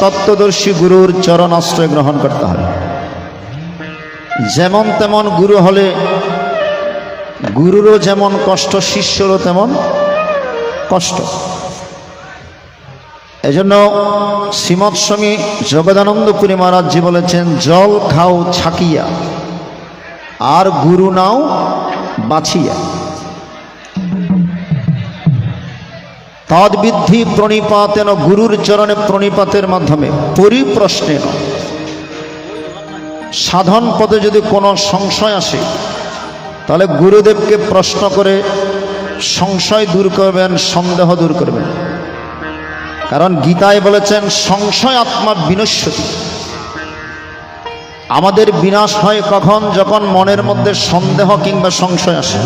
তত্ত্বদর্শী গুরুর চরণ আশ্রয় গ্রহণ করতে হবে। যেমন তেমন গুরু হলে গুরুরও যেমন কষ্ট, শিষ্যরও তেমন কষ্ট। এজন্য শ্রীমৎ স্বামী জগদানন্দপুরী মহারাজজি বলেছেন, জল খাও ছাকিয়া আর গুরু নাও বাছিয়া। তদ্বিদ্ধি প্রণিপাতেন, গুরুর চরণে প্রণিপাতের মাধ্যমে পরিপ্রশ্নেন। সাধন পদে যদি কোনো সংশয় আসে তাহলে গুরুদেবকে প্রশ্ন করে সংশয় দূর করবেন, সন্দেহ দূর করবেন। কারণ গীতায় বলেছেন, সংশয় আত্মা বিনশ্যতি। আমাদের বিনাশ হয় কখন? যখন মনের মধ্যে সন্দেহ কিংবা সংশয় আসে।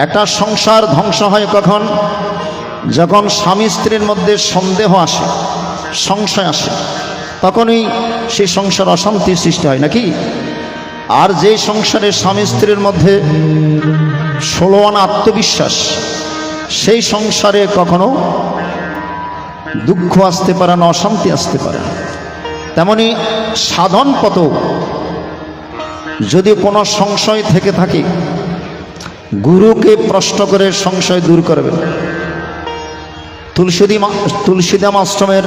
একটা সংসার ধ্বংস হয় কখন? যখন স্বামী স্ত্রীর মধ্যে সন্দেহ আসে, সংশয় আসে, তখনই সেই সংসার অশান্তির সৃষ্টি হয়, নাকি? আর যে সংসারে স্বামী স্ত্রীর মধ্যে 16 আনা আত্মবিশ্বাস, সেই সংসারে কখনো দুঃখ আসতে পারে না, অশান্তি আসতে পারে না। তেমনি সাধন পথ যদি কোনো সংশয় থেকে থাকে, গুরুকে প্রশ্ন করে সংশয় দূর করবে। তুলসীদাম আশ্রমের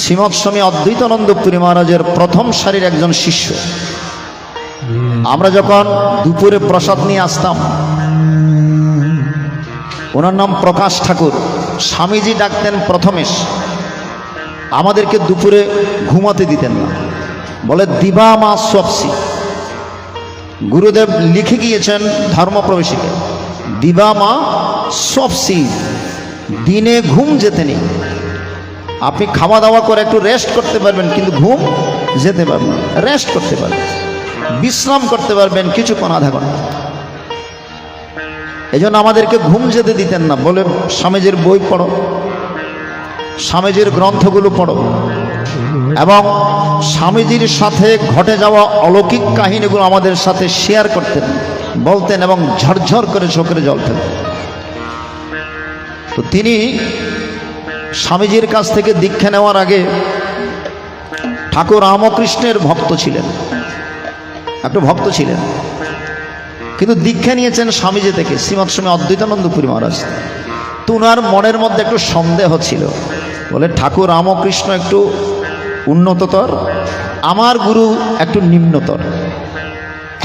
শ্রীমৎ স্বামী অদ্বৈতানন্দপুরী মহারাজের প্রথম সারির একজন শিষ্য। আমরা যখন দুপুরে প্রসাদ নিয়ে আসতাম, ওনার নাম প্রকাশ ঠাকুর। স্বামীজি ডাকতেন প্রথমেশ। আমাদেরকে দুপুরে ঘুমাতে দিতেন না, বলে দিবা মা স্বপ্সি। গুরুদেব লিখে গিয়েছেন ধর্মপ্রবেশিকে, দিবা মা স্বপ্সি, দিনে ঘুম যেতে নেই। আপনি খাওয়া দাওয়া করে একটু রেস্ট করতে পারবেন, কিন্তু ঘুম যেতে পারবেন, রেস্ট করতে পারবেন, বিশ্রাম করতে পারবেন কিছুক্ষণ, আধা ঘন্টা। এই জন্য আমাদেরকে ঘুম যেতে দিতেন না, বলে স্বামীজির বই পড়ো, স্বামীজির গ্রন্থগুলো পড়ো, এবং স্বামীজির সাথে ঘটে যাওয়া অলৌকিক কাহিনীগুলো আমাদের সাথে শেয়ার করতেন, বলতেন, এবং ঝরঝর করে চোখের জল ফেলতেন। তো তিনি স্বামীজির কাছ থেকে দীক্ষা নেওয়ার আগে ঠাকুর রামকৃষ্ণের ভক্ত ছিলেন, একটু ভক্ত ছিলেন, কিন্তু দীক্ষা নিয়েছেন স্বামীজি থেকে, শ্রীমৎ স্বামী অদ্বৈতানন্দপুরী মহারাজ। তো ওনার মনের মধ্যে একটু সন্দেহ ছিল, বলে ঠাকুর রামকৃষ্ণ একটু উন্নততর, আমার গুরু একটু নিম্নতর,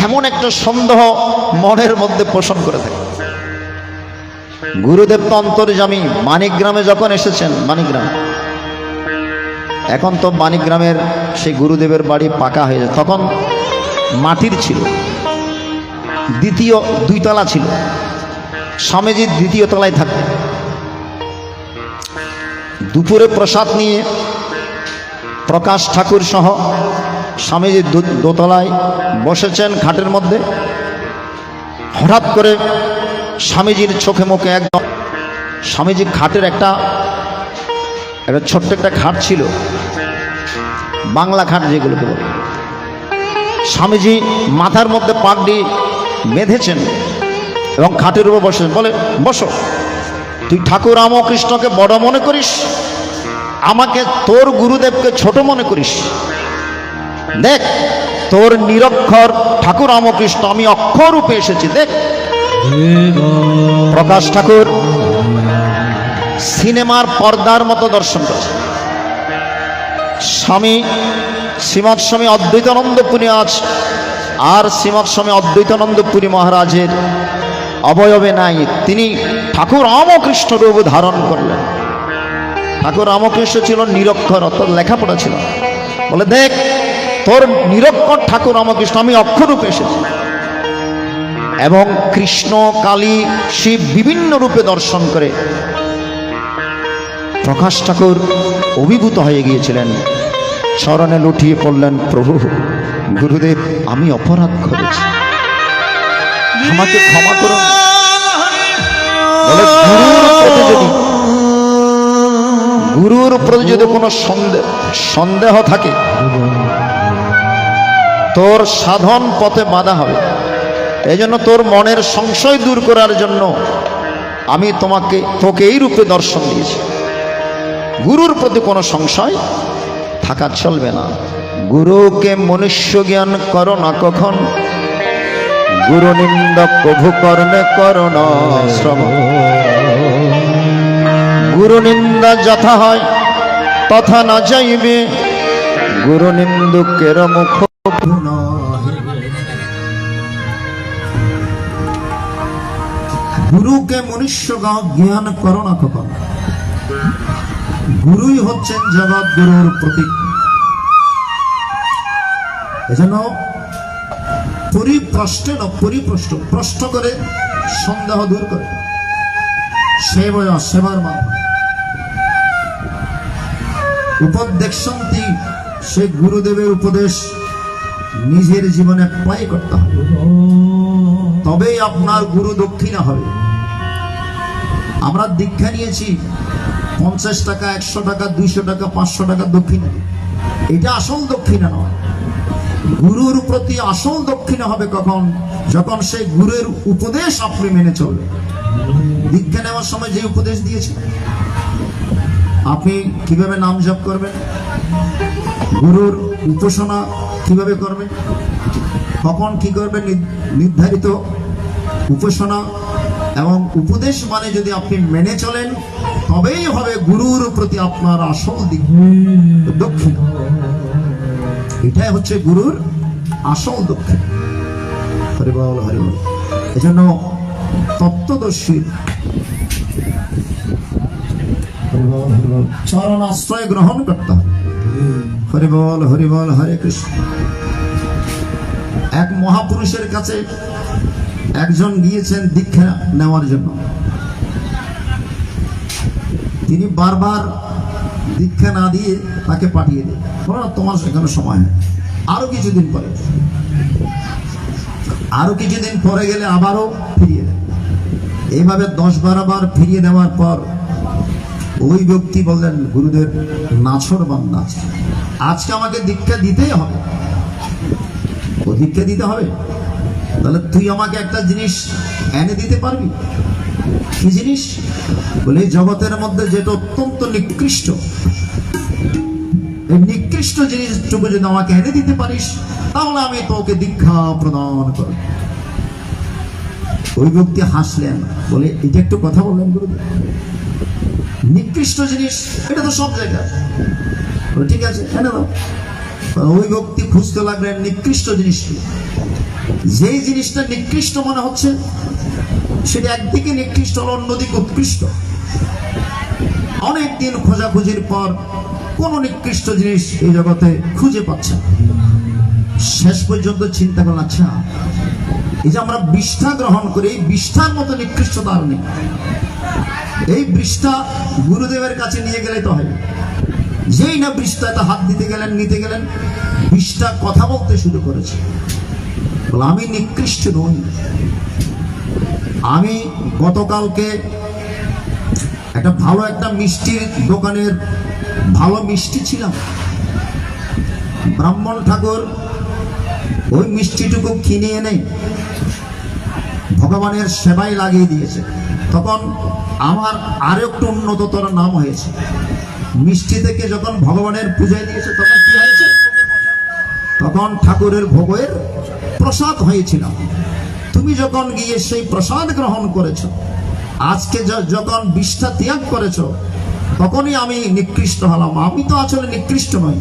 এমন একটা সন্দেহ মনের মধ্যে পোষণ করে থাকে। গুরুদেব তো অন্তর্যামী। মানিকগ্রামে যখন এসেছেন, মানিকগ্রাম, এখন তো মানিকগ্রামের সেই গুরুদেবের বাড়ি পাকা হয়ে যায়, তখন মাটির ছিল, দ্বিতীয় 2 তলা ছিল। স্বামীজি 2য় তলায় থাকতেন। দুপুরে প্রসাদ নিয়ে প্রকাশ ঠাকুর সহ স্বামীজি 2 তলায় বসেছেন খাটের মধ্যে। হঠাৎ করে স্বামীজির চোখে মুখে একদম, স্বামীজি খাটের একটা ছোট্ট একটা খাট ছিল, বাংলা খাট যেগুলোকে বলে। স্বামীজি মাথার মধ্যে পাগড়ি বেঁধেছেন এবং খাটের উপর বসেছেন, বলে, বসো, তুই ঠাকুর রামকৃষ্ণকে বড় মনে করিস, আমাকে তোর গুরুদেবকে ছোট মনে করিস। দেখ, তোর নিরক্ষর ঠাকুর রামকৃষ্ণ, আমি অক্ষর রূপে এসেছি, দেখ। প্রকাশ ঠাকুর সিনেমার পর্দার মতো দর্শন করেছে। শ্রীমৎ স্বামী অদ্বৈতানন্দপুরী আজ আর শ্রীমৎ স্বামী অদ্বৈতানন্দপুরী মহারাজের অবয়বে নাই, তিনি ঠাকুর রামকৃষ্ণ রূপ ধারণ করলেন। ঠাকুর রামকৃষ্ণ ছিল নিরক্ষর, অর্থাৎ লেখাপড়া ছিল। বলে, দেখ, তোর নিরক্ষর ঠাকুর রামকৃষ্ণ, আমি অক্ষর রূপে এসেছি। এবং কৃষ্ণ, কালী, শিব বিভিন্ন রূপে দর্শন করে প্রকাশ ঠাকুর অভিভূত হয়ে গিয়েছিলেন। চরণে লুটিয়ে পড়লেন, প্রভু গুরুদেব, আমি অপরাধ করেছি, আমাকে ক্ষমা করুন। বলে, গুরুর প্রতি যদি কোনো সন্দেহ থাকে, তোর সাধন পথে বাধা হবে। এই জন্য তোর মনের সংশয় দূর করার জন্য আমি তোকে এই রূপে দর্শন দিয়েছি। গুরুর প্রতি কোনো সংশয় থাকা চলবে না। গুরুকে মনুষ্য জ্ঞান করো না কখন, গুরু নিন্দা প্রভু কর্ণে করো না শ্রবণ। গুরু নিন্দা যথা হয় তথা না যাইবে, গুরু নিন্দুকের মুখ গুরুকে মনুষ্য জ্ঞান করো না কখন, গুরুই হচ্ছেন জগৎ গুরুর প্রতীক। এজন্য প্রশ্ন করে সন্দেহ দূর করে সেবার মাধ্যমে উপদেশান্তি, সে গুরুদেবের উপদেশ নিজের জীবনে অ্যাপ্লাই করতে হবে, তবেই আপনার গুরু দক্ষিণা হবে। আমরা দীক্ষা নিয়েছি 50 টাকা, 100 টাকা, 200 টাকা, 500 টাকা দক্ষিণা, এটা আসল দক্ষিণা নয়। গুরুর প্রতি আসল দক্ষিণা হবে কখন, যখন সেই গুরুর উপদেশ আপনি মেনে চলবেন। দীক্ষা নেওয়ার সময় যে উপদেশ দিয়েছে, আপনি কিভাবে নাম জপ করবেন, গুরুর উপাসনা কিভাবে করবেন, কখন কি করবেন, নির্ধারিত উপাসনা এবং উপদেশ মানে যদি আপনি মেনে চলেন, তবেই হবে গুরুর প্রতি আপনার আসল দক্ষিণ। এটাই হচ্ছে গুরুর আসল দক্ষিণ। হরিবল হরিবল। এজন্য তত্ত্বদর্শী চরণ আশ্রয় গ্রহণ করতে হবে। হরিবল হরিবল, হরে কৃষ্ণ। এক মহাপুরুষের কাছে একজন গিয়েছেন দীক্ষা নেওয়ার জন্য। তিনি বারবার দীক্ষা না দিয়ে তাকে পাঠিয়ে দেন, তোমার সেখানে সময় নেই, আরো কিছুদিন পরে গেলে আবারও ফিরিয়ে দেন। এইভাবে 10-12 বার ফিরিয়ে দেওয়ার পর ওই ব্যক্তি বললেন, গুরুদেব নাছর বান্দা, আজকে আমাকে দীক্ষা দিতেই হবে। ও দীক্ষা দিতে হবে, তাহলে তুই আমাকে একটা জিনিস এনে দিতে পারবি? কি জিনিস? বলে জগতের মধ্যে যেটা অত্যন্ত নিকৃষ্ট, এই নিকৃষ্ট জিনিসটুকু যদি আমাকে এনে দিতে পারিস, তাহলে আমি তোকে দীক্ষা প্রদান করব। ওই ব্যক্তি হাসলেন, বলে এটা একটু কথা বললেন গুরুদেব, নিকৃষ্ট জিনিস এটা তো সব জায়গায়। ঠিক আছে, এনে দাও। ওই ব্যক্তি খুঁজতে লাগলেন নিকৃষ্ট জিনিসটি। যেই জিনিসটা নিকৃষ্ট মনে হচ্ছে, সেটা একদিকে নিকৃষ্ট হল, অন্যদিকে উৎকৃষ্ট। অনেকদিন খোঁজাখুঁজির পর কোন নিকৃষ্ট জিনিস এই জগতে খুঁজে পাচ্ছে। শেষ পর্যন্ত চিন্তা করলাম, আচ্ছা এই যে আমরা বিষ্ঠা গ্রহণ করি, এই বিষ্ঠার মতো নিকৃষ্টতা আর নেই। এই বিষ্ঠা গুরুদেবের কাছে নিয়ে গেলে তো হয়। যেই না বিষ্ঠাটা হাত দিতে গেলেন, নিতে গেলেন, বিষ্ঠা কথা বলতে শুরু করেছে, বলে আমি নিকৃষ্ট নই। আমি গতকালকে একটা মিষ্টির দোকানের ভালো মিষ্টি ছিলাম, ব্রাহ্মণ ঠাকুর ওই মিষ্টিটুকু কিনে এনে ভগবানের সেবায় লাগিয়ে দিয়েছে। তখন আমার আরো একটু উন্নততর নাম হয়েছে। মিষ্টি থেকে যখন ভগবানের পূজায় দিয়েছে, তখন কি হয়েছে? তখন ঠাকুরের ভোগের প্রসাদ হয়েছিল। তুমি যখন গিয়ে সেই প্রসাদ গ্রহণ করেছো, আজকে যখন বিষ্ঠা ত্যাগ করেছো, তখনই আমি নিকৃষ্ট হলাম। আমি তো আসলে নিকৃষ্ট নই।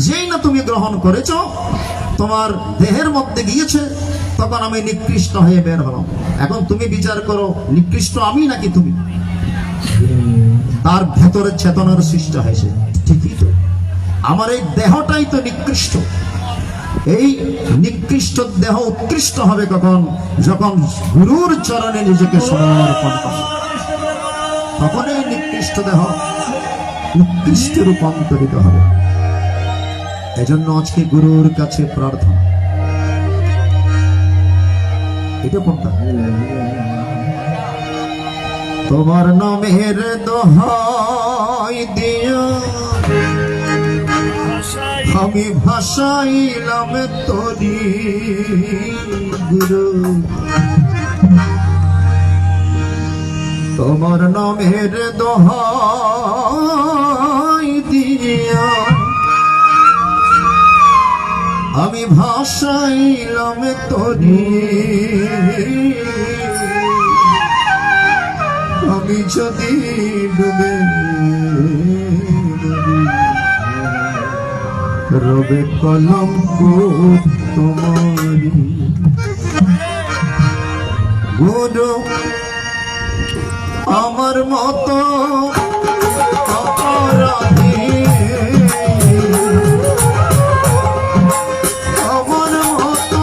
যেই না তুমি গ্রহণ করেছো, তোমার দেহের মধ্যে গিয়েছে, তখন আমি নিকৃষ্ট হয়ে বের হলাম। এখন তুমি বিচার করো, নিকৃষ্ট আমি নাকি তুমি? তার ভেতরে চেতনার সৃষ্টি হয়েছে। ঠিকই তো, আমার এই দেহটাই তো নিকৃষ্ট। এই নিকৃষ্ট দেহ উৎকৃষ্ট হবে কখন? যখন গুরুর চরণে নিজেকে সমর্পণ করে, তখন এই নিকৃষ্ট দেহ উৎকৃষ্ট রূপান্তরিত হবে। এজন্য আজকে গুরুর কাছে প্রার্থনা। এটা কোনটা? তোমার নামের দোহাই দিও আমি ভাসাইলাম তোরি গুরু, তোমার নামের দোহাই ভাসাইলাম তরি আমি যদি ডুবে রবে কলঙ্ক তোমারি গুরু আমার মতো অপরাধী আমার মতো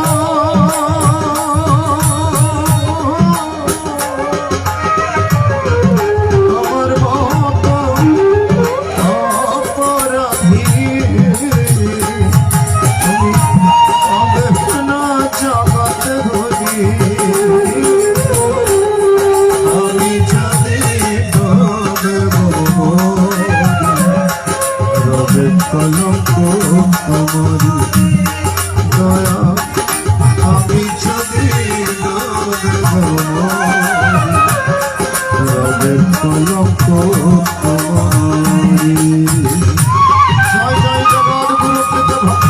অপরাধী না জগৎ ধরি আমি যদি রবে কলঙ্ক তোমারি দয়া আমি যদি রবে কলঙ্ক তোমারি জয় জয় জগৎ গুরু কৃত ভক্ত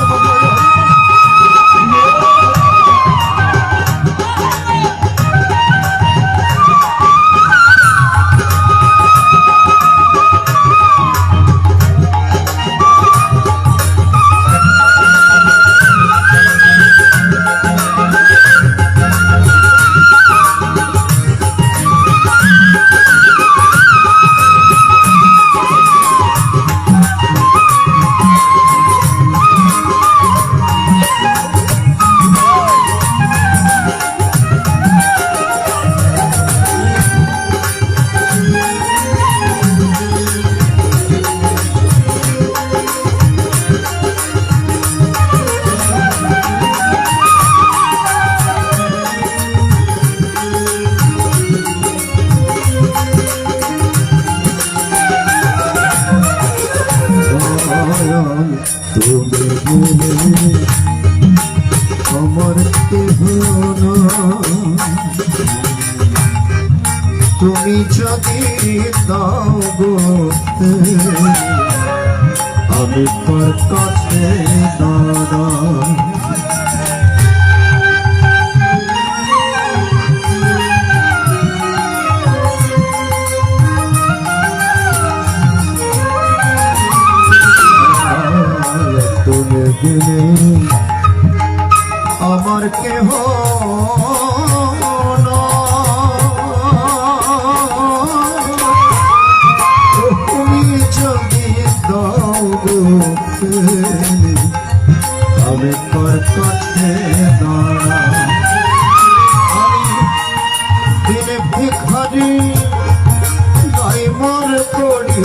আমার তুমি যদি দাও গো আমি তোর কাছে দাঁড়া তুমি দিলে আমার কেহ তুমি যদি দাও গো আমি তোর কাছে দাঁড়া আমি দিনে ভিখারি নাই মর পড়ি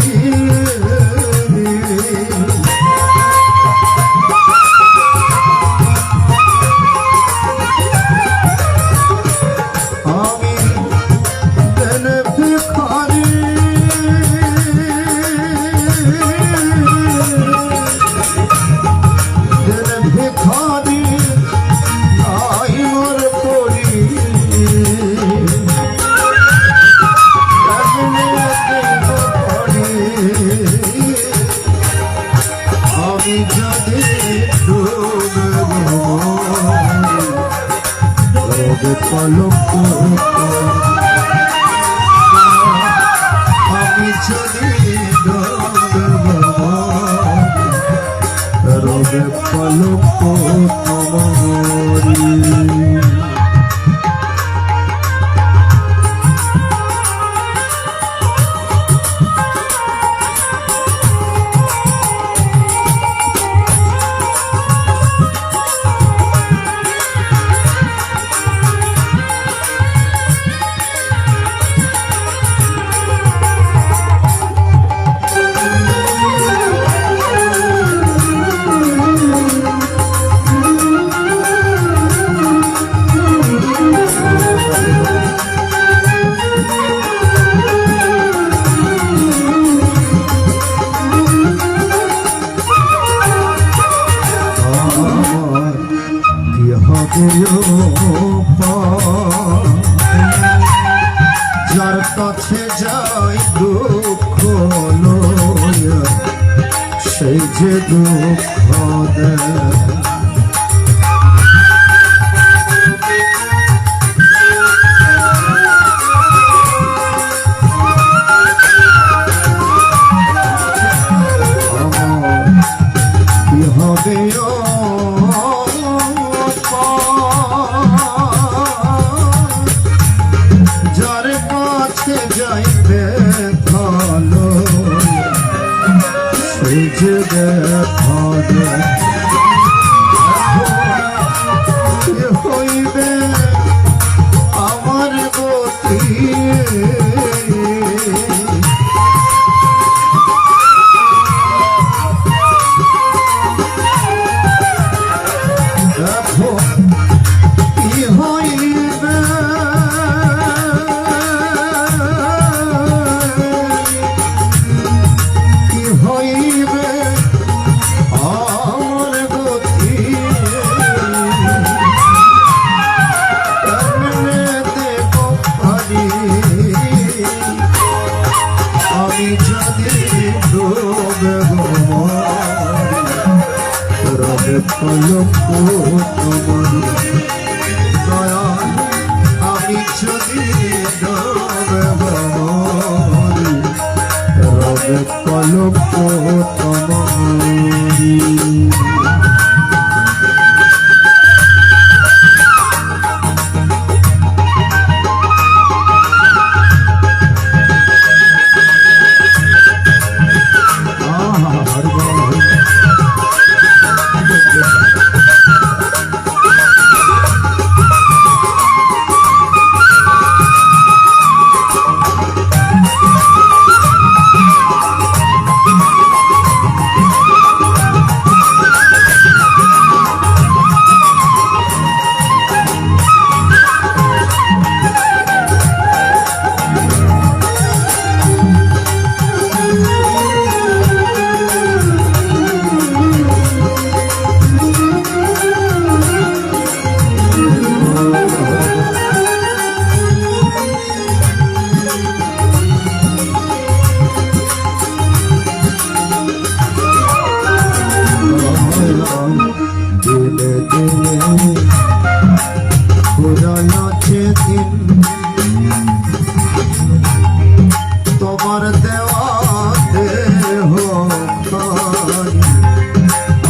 কলঙ্ক আমি যদি রবে কলঙ্ক তোমারি যার কাছে যাই দুঃখ সেই যে দুঃখ দেয় যে দেখা যায় কি হইবে আমার গতি দেখো কি হইবে কি হইবে আমার গতি কেমনে দেব পারি আমি যদি ডুবে রবে কলঙ্ক তোমার দয়া আমি যদি ডুবে রবে কলঙ্ক তোমার দিলে দিলে পুরাছে দিন তোমার দেওয়া দেহ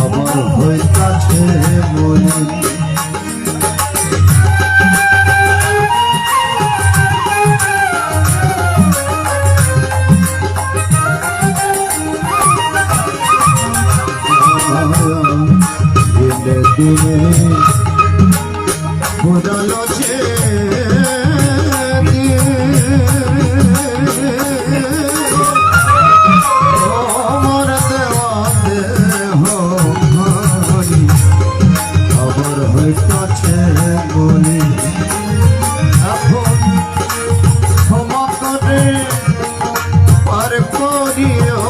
আমার হইতাছে মনে দিলে দিলে পুরালো যে আমার দেওয়া দেহ আমার হইতাছে বলি এখন ক্ষমা করে পার করিও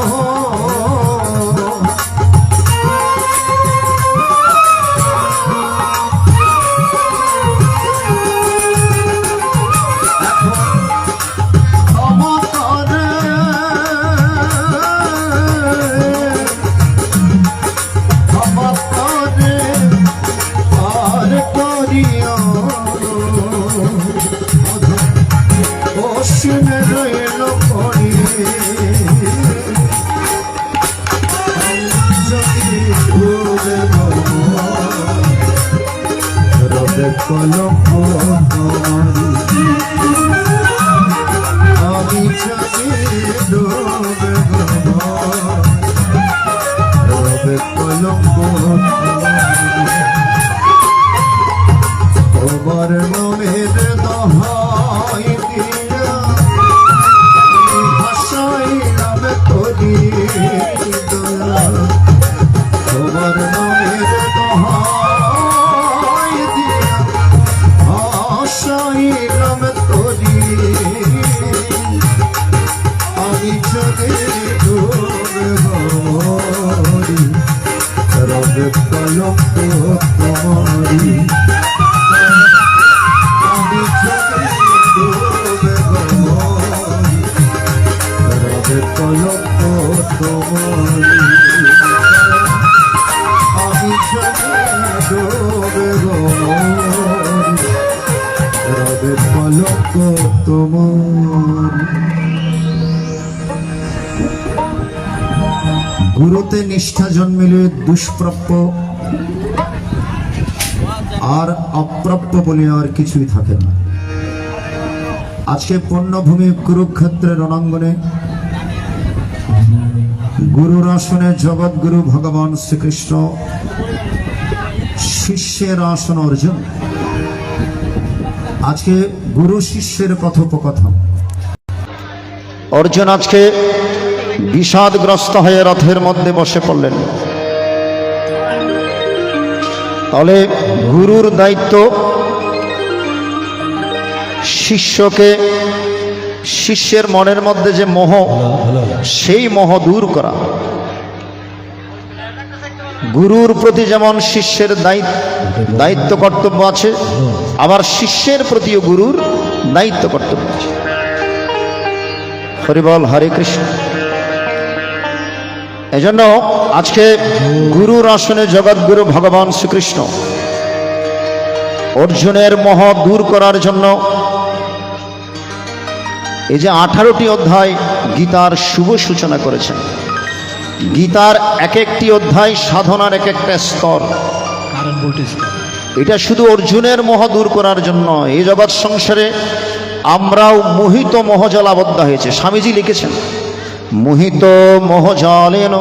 কলঙ্ক আমি যদি ডুবে রবে কলঙ্ক তোমার নামের দহাই দিয়া ভাষাই নামে করি তোমার নামের দহাই দিয়া ভাষাই নামে করি আমি যদি ডুবে রবে কলঙ্ক তোমারি আমি যদি ডুবে রবে কলঙ্ক তোমারি আমি যদি ডুবে রবে কলঙ্ক তোমারি গুরুতে নিষ্ঠা জন্মিলে দুষ্প্রাপ্য আর অপ্রাপ্য বলে আর কিছুই থাকে না। আজকে পুণ্যভূমি কুরুক্ষেত্রের রণাঙ্গনে গুরুর আসনে জগৎগুরু ভগবান শ্রীকৃষ্ণ, শিষ্যের আসন অর্জুন। আজকে গুরু শিষ্যের কথোপকথন। অর্জুন আজকে বিষাদগ্রস্ত হয়ে রথের মধ্যে বসে পড়লেন। তাহলে গুরুর দায়িত্ব শিষ্যকে, শিষ্যের মনের মধ্যে যে মোহ, সেই মোহ দূর করা। গুরুর প্রতি যেমন শিষ্যের দায়িত্ব কর্তব্য আছে, আবার শিষ্যের প্রতিও গুরুর দায়িত্ব কর্তব্য আছে। হরি বল, হরে কৃষ্ণ। এজন্য আজকে গুরুর আসনে জগৎগুরু ভগবান শ্রীকৃষ্ণ অর্জুনের মোহ দূর করার জন্য এই যে 18টি অধ্যায় গীতার শুভ সূচনা করেছেন। গীতার এক একটি অধ্যায় সাধনার এক একটা স্তর। এটা শুধু অর্জুনের মোহ দূর করার জন্য। এই জগৎ সংসারে আমরাও মোহিত মোহজল আবদ্ধ হয়েছে। স্বামীজি লিখেছেন, মোহিত মোহজলেন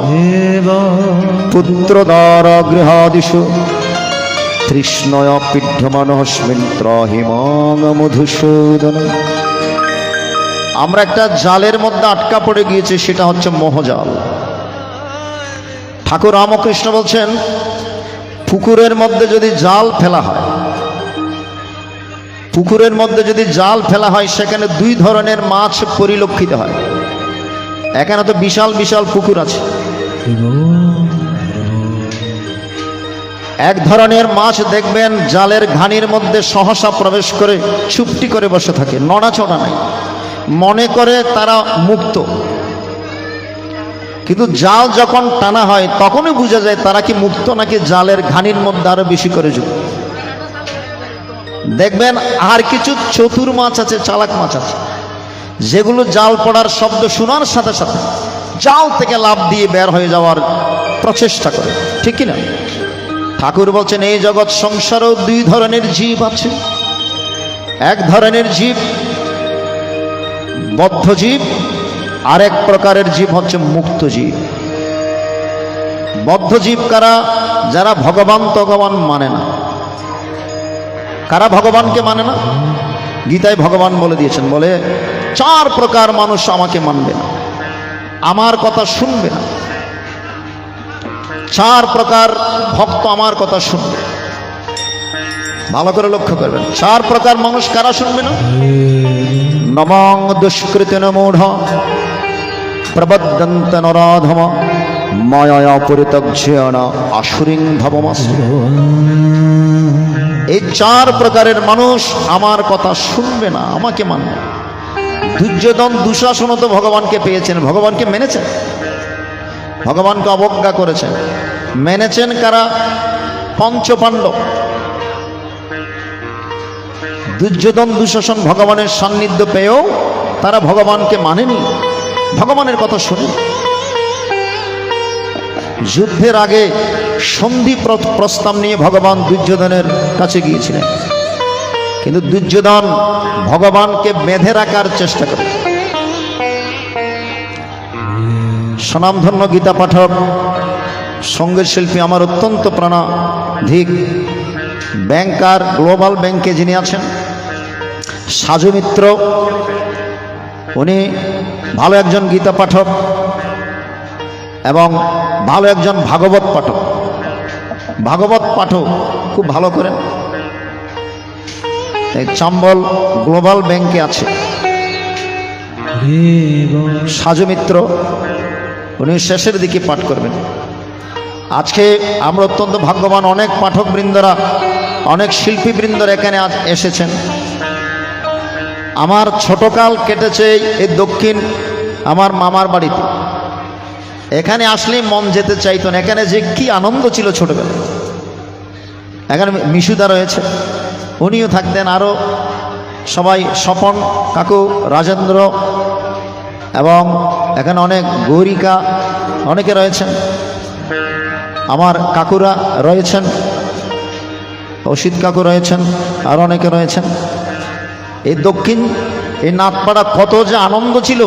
পুত্রদার গৃহাদিষু তৃষ্ণয় পীঠ্যমানস্মিন ত্রহিমাং মধুসূদন। আমরা একটা জালের মধ্যে আটকা পড়ে গিয়েছি, সেটা হচ্ছে মোহজাল। ঠাকুর রামকৃষ্ণ বলছেন, পুকুরের মধ্যে যদি জাল ফেলা হয়, পুকুরের মধ্যে যদি জাল ফেলা হয়, সেখানে দুই ধরনের মাছ পরিলক্ষিত হয়। এখানে তো বিশাল বিশাল পুকুর আছে। এক ধরনের মাছ দেখবেন জালের ঘানির মধ্যে সহসা প্রবেশ করে চুপটি করে বসে থাকে, নড়াচড়া নাই, মনে করে তারা মুক্ত। কিন্তু জাল যখন টানা হয় তখনই বোঝা যায় তারা কি মুক্ত নাকি জালের ঘানির মধ্যে আরো বেশি করে যুক্ত। দেখবেন আর কিছু চতুর মাছ আছে, চালাক মাছ আছে, যেগুলো জাল পড়ার শব্দ শোনার সাথে সাথে জাল থেকে লাফ দিয়ে বের হয়ে যাওয়ার প্রচেষ্টা করে, ঠিক কিনা? ঠাকুর বলছেন, এই জগৎ সংসারেও দুই ধরনের জীব আছে। এক ধরনের জীব বদ্ধ জীব, আর এক প্রকারের জীব হচ্ছে মুক্ত জীব। বদ্ধ জীব কারা? যারা ভগবান মানে না। কারা ভগবানকে মানে না? গীতায় ভগবান বলে দিয়েছেন, বলে 4 প্রকার মানুষ আমাকে মানবে না, আমার কথা শুনবে না। 4 প্রকার ভক্ত আমার কথা শুনবে। ভালো করে লক্ষ্য করবেন, 4 প্রকার মানুষ কারা শুনবে না? নমং দুষ্কৃতেন মূঢ় প্রবদ্ধন্ত নরাধম মায়া পরিত্যজ্যেন আসুরিং ভবমাস। এই 4 প্রকারের মানুষ আমার কথা শুনবে না, আমাকে মানবে। দুর্যোধন দুঃশাসন তো ভগবানকে পেয়েছেন, ভগবানকে মেনেছেন, ভগবানকে অবজ্ঞা করেছেন। মেনেছেন কারা? পঞ্চপাণ্ডব। দুর্যোধন দুঃশাসন ভগবানের সান্নিধ্য পেয়েও তারা ভগবানকে মানেনি, ভগবানের কথা শুনে। যুদ্ধের আগে সন্ধি প্রস্তাব নিয়ে ভগবান দুর্যোধনের কাছে গিয়েছিলেন, কিন্তু দুর্যোধন ভগবানকে বেঁধে রাখার চেষ্টা করে। স্বনামধন্য গীতা পাঠক, সঙ্গীত শিল্পী, আমার অত্যন্ত প্রাণাধিক ব্যাংকার, গ্লোবাল ব্যাংকে যিনি আছেন, সাজু মিত্র, উনি ভালো একজন গীতা পাঠক এবং ভালো একজন ভাগবত পাঠক। ভাগবত পাঠক খুব ভালো করেন। এই চাম্বল গ্লোবাল ব্যাংকে আছে সাজু মিত্র, উনি শেষের দিকে পাঠ করবেন। আজকে আমরা অত্যন্ত ভাগ্যবান, অনেক পাঠক বৃন্দরা, অনেক শিল্পী বৃন্দরা এখানে এসেছেন। আমার ছোটকাল কেটেছে এই দক্ষিণ আমার মামার বাড়িতে। এখানে আসলেই মন যেতে চাইতো না। এখানে যে কি আনন্দ ছিল ছোটবেলায়। এখানে মিশুদা রয়েছে, উনিও থাকতেন, আরও সবাই, স্বপন কাকু, রাজেন্দ্র, এবং এখানে অনেক গৌরিকা, অনেকে রয়েছেন। আমার কাকুরা রয়েছেন, অসিত কাকু রয়েছেন, আর অনেকে রয়েছেন। এই দক্ষিণ, এই নাথপাড়া কত যে আনন্দ ছিল,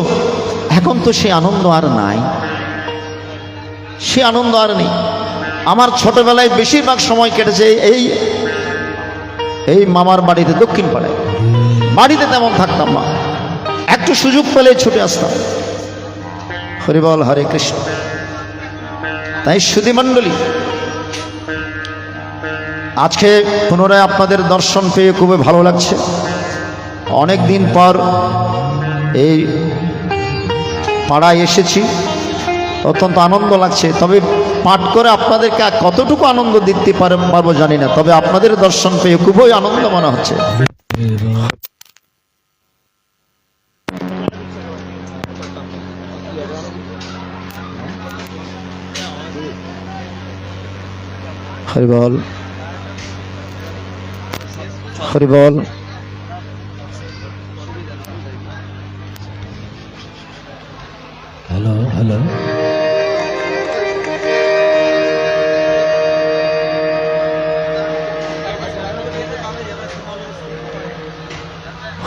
এখন তো সেই আনন্দ আর নাই। সে আনন্দ আর নেই। আমার ছোটবেলায় বেশিরভাগ সময় কেটেছে এই মামার বাড়িতে, দক্ষিণ পাড়ায়। বাড়িতে তেমন থাকতাম না, একটু সুযোগ পেলে ছুটে আসতাম। হরিবল, হরে কৃষ্ণ। তাই সুধী মণ্ডলী, আজকে পুনরায় আপনাদের দর্শন পেয়ে খুবই ভালো লাগছে। অনেক দিন পর এই পাড়ায় এসেছি, অত্যন্ত আনন্দ লাগছে। তবে পাঠ করে আপনাদেরকে কতটুকু আনন্দ দিতে পারবো জানি না, তবে আপনাদের দর্শন পেয়ে খুবই আনন্দ মনে হচ্ছে। হরিবল, হরিবল। হ্যালো হ্যালো,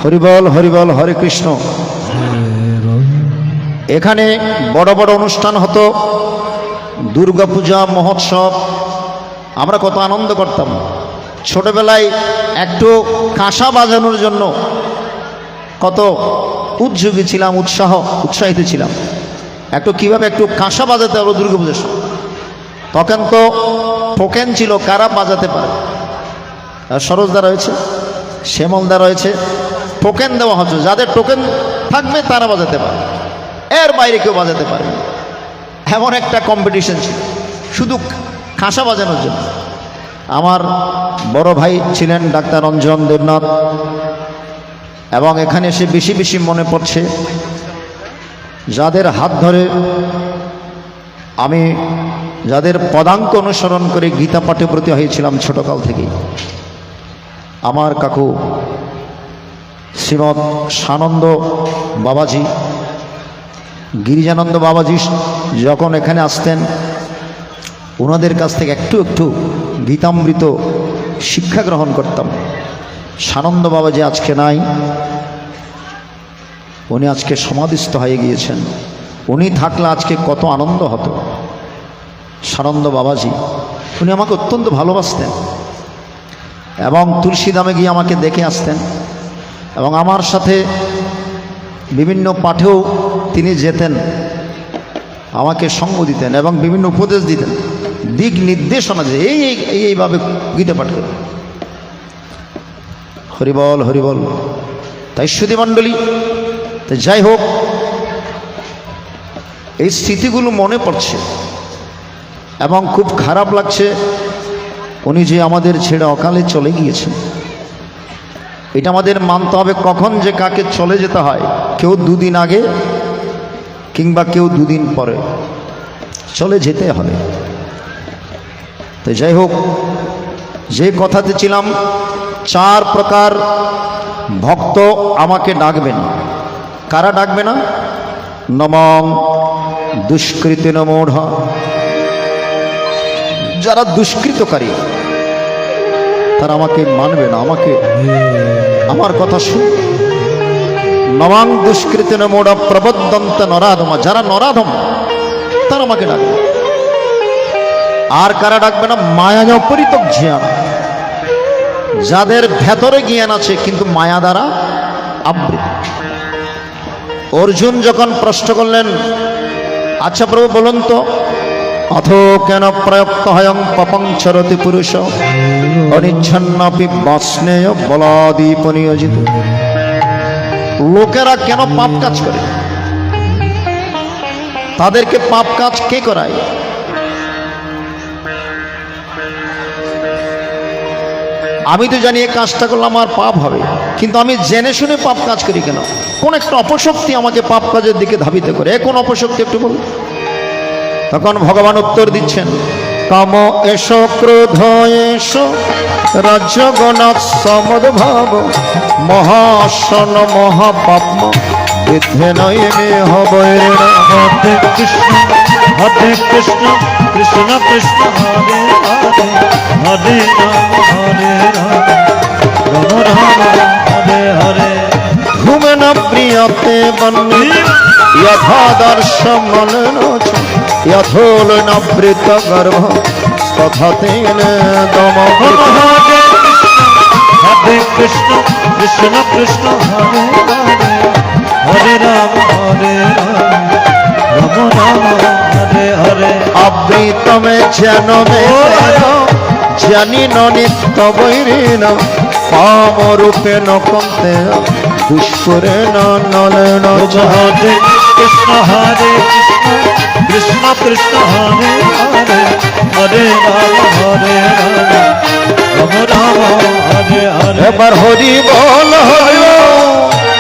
হরিবল, হরিবল, হরে কৃষ্ণ। এখানে বড় বড় অনুষ্ঠান হতো, দুর্গাপূজা, মহোৎসব, আমরা কত আনন্দ করতাম। ছোটবেলায় একটু কাঁসা বাজানোর জন্য কত উদ্যোগী ছিলাম, উৎসাহিত ছিলাম। কিভাবে একটু কাঁসা বাজাতে হবে দুর্গাপূজার সময়। তখন তো টোকেন ছিল, কারা বাজাতে পারে। সরোজদা রয়েছে, শ্যামলদা রয়েছে, টোকেন দেওয়া হচ্ছে, যাদের টোকেন থাকবে তারা বাজাতে পারে, এর বাইরে কেউ বাজাতে পারে। এমন একটা কম্পিটিশন ছিল শুধু কাঁসা বাজানোর জন্য। আমার বড় ভাই ছিলেন ডাক্তার রঞ্জন দেবনাথ, এবং এখানে এসে বেশি বেশি মনে পড়ছে যাদের হাত ধরে আমি, যাদের পদাঙ্ক অনুসরণ করে গীতা পাঠে ব্রতী হয়েছিলাম ছোটকাল থেকেই। আমার কাকু শ্রীমৎ সানন্দ বাবাজি, গিরিজানন্দ বাবাজি যখন এখানে আসতেন, ওনাদের কাছ থেকে একটু একটু গীতামৃত শিক্ষা গ্রহণ করতাম। সানন্দ বাবাজি আজকে নাই, উনি আজকে সমাধিস্থ হয়ে গিয়েছেন। উনি থাকলে আজকে কত আনন্দ হতো। সানন্দ বাবাজি, উনি আমাকে অত্যন্ত ভালোবাসতেন এবং তুলসীধামে গিয়ে আমাকে দেখে আসতেন, এবং আমার সাথে বিভিন্ন পাঠেও তিনি যেতেন, আমাকে সঙ্গ দিতেন এবং বিভিন্ন উপদেশ দিতেন, দিক নির্দেশনা দিয়ে এইভাবে গীতা পাঠ করে। হরিবল, হরিবল। তাই সুধী মণ্ডলী, তাই যাই হোক, এই স্মৃতিগুলো মনে পড়ছে এবং খুব খারাপ লাগছে উনি যে আমাদের ছেড়ে অকালে চলে গিয়েছেন। এটা আমাদের মানতে হবে, কখন যে কাকে চলে যেতে হয়। কেউ দুদিন আগে কিংবা কেউ দুদিন পরে চলে যেতে হবে। তো যাই হোক, যে কথাতে ছিলাম, 4 প্রকার ভক্ত আমাকে ডাকবেন। কারা ডাকবে না? নমং দুষ্কৃতিন মূঢ়, যারা দুষ্কৃতকারী তারা আমাকে মানবে না, আমার কথা শুনবে। নমং দুষ্কৃতিন মূঢ় প্রবদ্ধন্ত নরাধম, যারা নরাধম তারা আমাকে ডাকবে। আর কারা ডাকবে না? মায়া অপরিতক জ্ঞান, যাদের ভেতরে জ্ঞান আছে কিন্তু মায়া দ্বারা আবৃত। অর্জুন যখন প্রশ্ন করলেন, আচ্ছা প্রভু বলুন তো, অথ কেন প্রয়ক্ত হয়ং পপং চরতি পুরুষ অনিচ্ছন্নপি বাস্নেয় বলাদীপ নিয়োজিত। লোকেরা কেন পাপ কাজ করে? তাদেরকে পাপ কাজ কে করায়? আমি তো জানি এই কাজটা করলে আমার পাপ হবে, কিন্তু আমি জেনে শুনে পাপ কাজ করি কেন? কোন একটা অপশক্তি আমাকে পাপ কাজের দিকে ধাবিত করে। কোন অপশক্তি একটু বলুন। তখন ভগবান উত্তর দিচ্ছেন, কাম এস ক্রোধ এস রাজ্যগণাৎ সমদ্ভাব মহাসন মহাপাপ্ম বৃদ্ধে নয় মে হবৈর। হরে কৃষ্ণ হরে কৃষ্ণ কৃষ্ণ কৃষ্ণ হরে হরে, হরে রাম হরে রাম রাম রাম হরে হরে। ধূমেন প্রিয়তে বন্নি যথা দর্শ মনন यथोल नवृत गर्भ तथा तेन दम हरे कृष्ण कृष्ण कृष्ण हरे हरे हरे राम राम राम हरे हरे अवृत में जन में जनि न नित्य वैरिण काम रूपे न कंते पुष्परे न नलन हरे कृष्ण कृष्ण कृष्ण हरे हरे हरे राम राम राम हरे हरे एबार हरि बोल हरि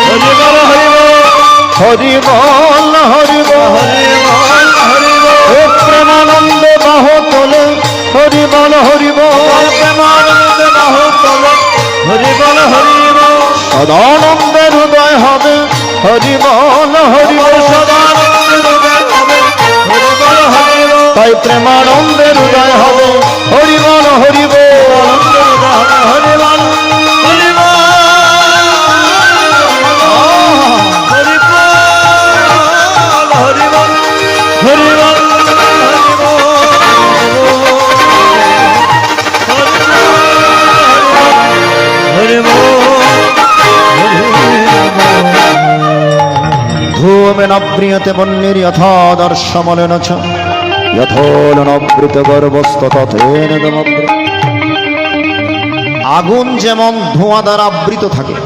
हरि बोल हरि बोल हरि बोल हरि बोल हरि बोल ओ प्रेमानंद बाहो तोले हरि बोल प्रेमानंद बाहो तोले हरि बोल सदानंद हृदय हबे हरि बोल सदानंद हृदय हबे हरि बोल ताई प्रेमानंद हृदय हबे हरि बोल हरि बोल हरि बोल हरि बोल हरि बोल हरि बोल हरि धूमेन प्रियते वन्निर् यथा दर्शमलेन च यथोलनवृत गर्भस्तथेन दमग्र আগুন যেমন ধোঁয়া দ্বারা আবৃত থাকে,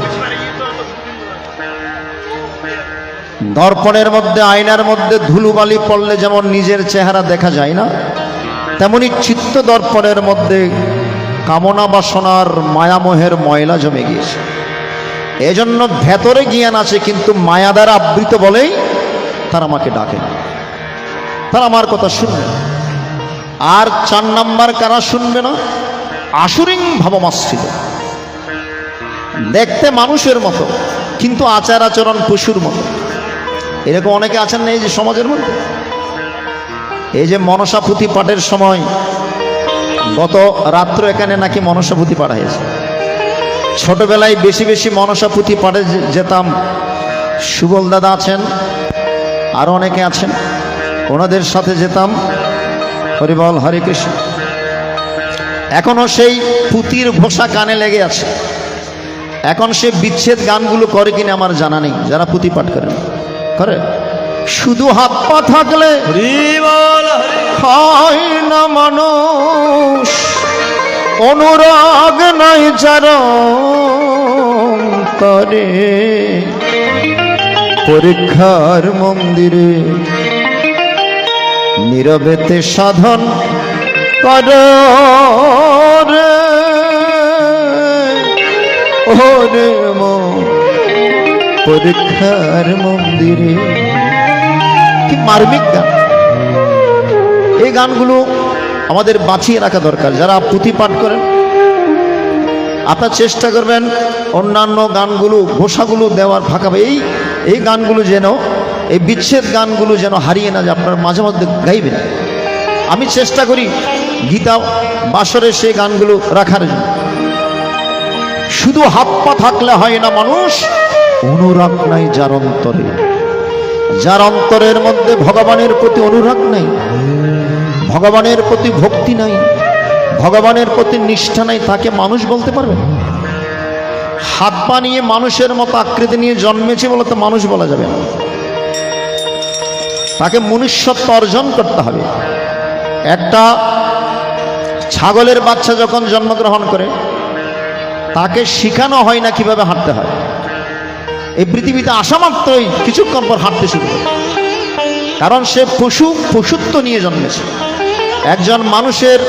দর্পণের মধ্যে আয়নার মধ্যে ধুলোবালি পড়লে যেমন নিজের চেহারা দেখা যায় না, তেমনি চিত্ত দর্পণের মধ্যে কামনা বাসনার মায়ামোহের ময়লা জমে গিয়েছে। এজন্য ভেতরে জ্ঞান আছে কিন্তু মায়া দ্বারা আবৃত বলেই তারা আমাকে ডাকে, তারা আমার কথা শুনবে না। আর 4 নাম্বার কারা শুনবে না? আসুরিং ভাবমাশ্রিত, দেখতে মানুষের মতো কিন্তু আচার আচরণ পশুর মতো। এরকম অনেকে আছেন না এই যে সমাজের মধ্যে। এই যে মনসা পুঁথি পাঠের সময় গত রাত্র এখানে নাকি মনসা পুঁথি পাঠ হয়েছে। ছোটবেলায় বেশি বেশি মনসা পুঁথি পাঠে যেতাম। সুবল দাদা আছেন, আরও অনেকে আছেন, ওনাদের সাথে যেতাম। হরিবল হরে কৃষ্ণ। এখনো সেই পুঁথির ঘোষা কানে লেগে আছে। এখন সে বিচ্ছেদ গানগুলো করে কিনা আমার জানা নেই। যারা পুঁথি পাঠ করেন করে, শুধু হাত পা থাকলে হয় না মানুষ, অনুরাগ নাই যার করে, পরীক্ষার মন্দিরে নীরবেতে সাধন কর রে ওরে মন, পরীক্ষার মন্দিরে। কি মার্মিক গান! এই গানগুলো আমাদের বাঁচিয়ে রাখা দরকার। যারা পুঁথি পাঠ করেন আপনার চেষ্টা করবেন অন্যান্য গানগুলো ঘোষাগুলো দেওয়ার ফাঁকা। এই গানগুলো যেন, এই বিচ্ছেদ গানগুলো যেন হারিয়ে না যায়, আপনার মাঝে মধ্যে গাইবেন। আমি চেষ্টা করি গীতা বাসরে সেই গানগুলো রাখার জন্য। শুধু হাত পা থাকলে হয় না মানুষ, অনুরাগ নাই যার অন্তরে। যার অন্তরের মধ্যে ভগবানের প্রতি অনুরাগ নাই, ভগবানের প্রতি ভক্তি নাই, ভগবানের প্রতি নিষ্ঠা নাই, তাকে মানুষ বলতে পারবে না। হাত পা নিয়ে মানুষের মতো আকৃতি নিয়ে জন্মেছে বলে তো মানুষ বলা যাবে না। তাকে মনুষ্যত্ব অর্জন করতে হবে। একটা ছাগলের বাচ্চা যখন জন্মগ্রহণ করে তাকে শেখানো হয় না কিভাবে হাঁটতে হয়। এই পৃথিবীতে আসা মাত্রই কিছুক্ষণ পর হাঁটতে শুরু করে, কারণ সে পশুত্ব নিয়ে জন্মেছে। একজন মানুষের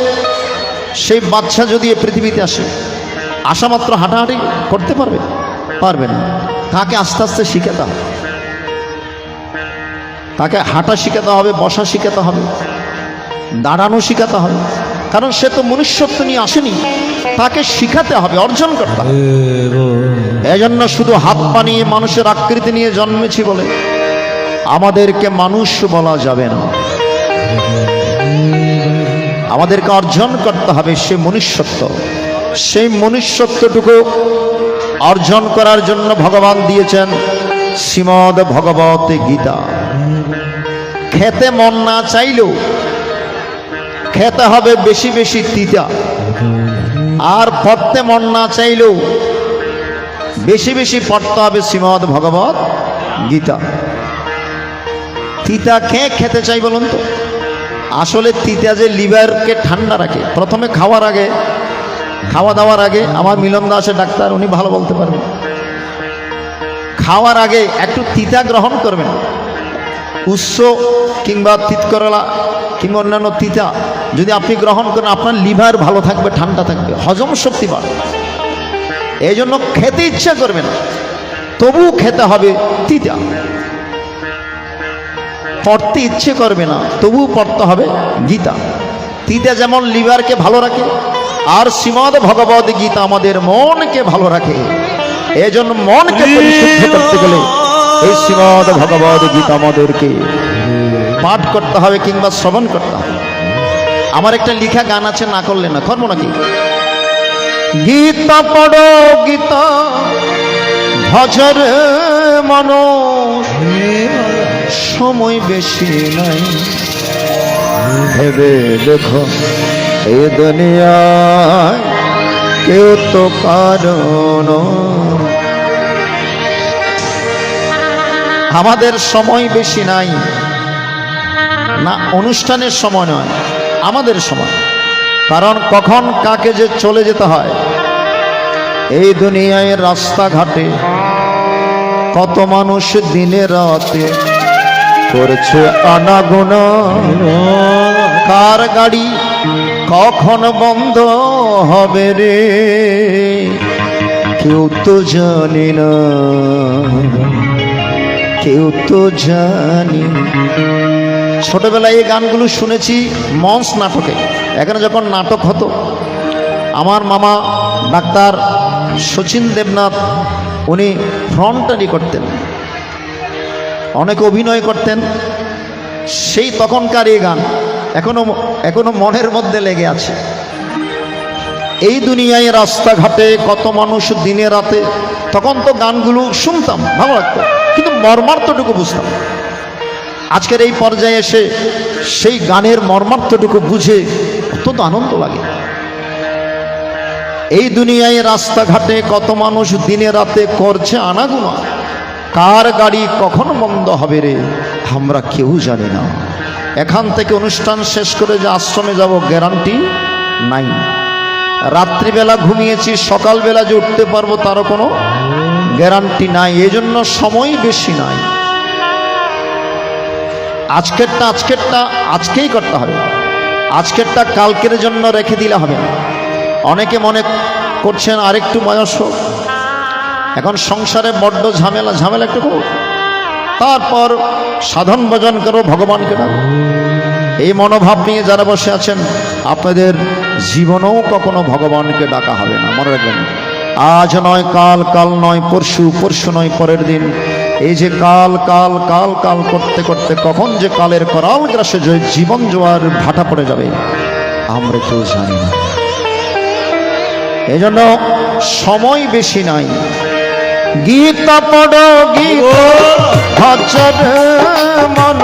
সেই বাচ্চা যদি এই পৃথিবীতে আসে, আসা মাত্র হাঁটাহাঁটি করতে পারবে না। তাকে আস্তে আস্তে শিখাতে হবে, তাকে হাঁটা শিখাতে হবে, বসা শিখাতে হবে, দাঁড়ানো শিখাতে হবে। কারণ সে তো মনুষ্যত্ব নিয়ে আসেনি, তাকে শিখাতে হবে, অর্জন করতে হবে। এই জন্য শুধু হাত পা নিয়ে মানুষের আকৃতি নিয়ে জন্মেছি বলে আমাদেরকে মানুষ বলা যাবে না। আমাদেরকে অর্জন করতে হবে সে মনুষ্যত্ব। সেই মনুষ্যত্বটুকু অর্জন করার জন্য ভগবান দিয়েছেন শ্রীমদ্ ভগবত গীতা। খেতে মন না চাইলেও খেতে হবে বেশি বেশি তিতা, আর পড়তে মন না চাইলেও বেশি বেশি পড়তে হবে শ্রীমদ্ ভগবত গীতা। তিতা খেতে চাই বলুন তো? আসলে তিতা যে লিভারকে ঠান্ডা রাখে। প্রথমে খাওয়ার আগে, খাওয়া দাওয়ার আগে, আমার মিলন দাসের ডাক্তার, উনি ভালো বলতে পারবেন, খাওয়ার আগে একটু তিতা গ্রহণ করবেন। উচ্চ কিংবা তিতকরলা কিংবা অন্যান্য তিতা যদি আপনি গ্রহণ করেন, আপনার লিভার ভালো থাকবে, ঠান্ডা থাকবে, হজম শক্তি বাড়বে। এই জন্য খেতে ইচ্ছা করবে না, তবু খেতে হবে তিতা। পড়তে ইচ্ছে করবে না, তবু পড়তে হবে গীতা। তিতা যেমন লিভারকে ভালো রাখে, আর শ্রীমদ্ ভগবত গীতা আমাদের মনকে ভালো রাখে। এই জন্য মনকে পরিশুদ্ধ করতে গেলে এই শ্রীমদ্ ভগবত গীতা আমাদেরকে পাঠ করতে হবে কিংবা শ্রবণ করতে হবে। আমার একটা লেখা গান আছে, না করলে না, করবো নাকি? গীতা পড়ো গীতা ভজর মানুষ, সময় বেশি নাই, ভেবে দেখো এই দুনিয়ায় কেউ তো কারণ। আমাদের সময় বেশি নাই, না অনুষ্ঠানের সময় নয়, আমাদের সময়। কারণ কখন কাকে যে চলে যেতে হয়। এই দুনিয়ায় রাস্তাঘাটে কত মানুষ দিনে রাতে করছে আনাগোনা, কার গাড়ি কখন বন্ধ হবে রে কেউ তো জানি না, কেউ তো জানি। ছোটবেলায় এই গানগুলো শুনেছি মঞ্চ নাটকে। এখানে যখন নাটক হতো, আমার মামা ডাক্তার শচীন দেবনাথ উনি ফ্রন্টারি করতেন, অনেকে অভিনয় করতেন। সেই তখনকার এই গান এখনো মনের মধ্যে লেগে আছে। এই দুনিয়ায় রাস্তাঘাটে কত মানুষ দিনে রাতে, তখন তো গানগুলো শুনতাম, ভালো লাগতো, কিন্তু মর্মার্থটুকু বুঝতাম। আজকের এই পর্যায়ে এসে সেই গানের মর্মার্থটুকু বুঝে অত্যন্ত আনন্দ লাগে। এই দুনিয়ায় রাস্তাঘাটে কত মানুষ দিনে রাতে করছে আনাগোনা, কার গাড়ি কখন বন্ধ হবে রে আমরা কেউ জানি না। এখান থেকে অনুষ্ঠান শেষ করে যে আশ্রমে যাব গ্যারান্টি নাই। রাত্রিবেলা ঘুমিয়েছি, সকালবেলা যে উঠতে পারবো তারও কোনো গ্যারান্টি নাই। এই জন্য সময় বেশি নাই। আজকেরটা আজকেই করতে হবে, আজকেরটা কালকের জন্য রেখে দিলে হবে না। অনেকে মনে করছেন আরেকটু বয়স হোক, এখন সংসারে বড্ড ঝামেলা একটু করো, তারপর সাধন ভজন করো, ভগবানকে ডাকো। এই মনোভাব নিয়ে যারা বসে আছেন, আপনাদের জীবনেও কখনো ভগবানকে ডাকা হবে না। মনে রাখবেন, আজ নয় কাল, কাল নয় পরশু, পরশু নয় পরের দিন। এই যে কাল কাল কাল কাল করতে করতে কখন যে কালের করাল গ্রাসে জীবন জোয়ার ভাটা পড়ে যাবে আমরা কেউ জানি না। এই জন্য সময় বেশি নাই। গীতা পড়ো গীতা ভজর মন,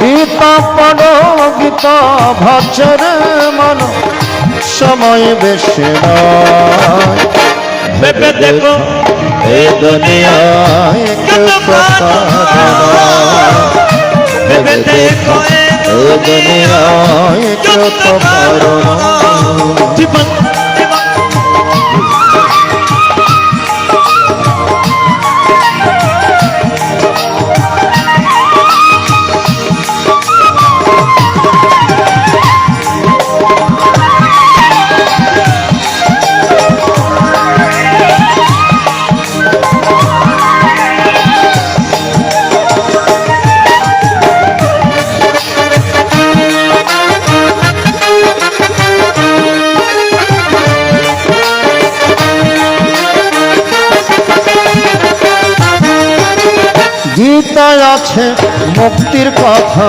গীতা পড়ো গীতা ভজর মন, সময় বেশি নাই, ভেবে দেখো এই দুনিয়ায় কেউ তো কারণ। ভেবে দেখো এই দুনিয়ায় কেউ তো কারণ। জীবন গীতায় আছে মুক্তির কথা,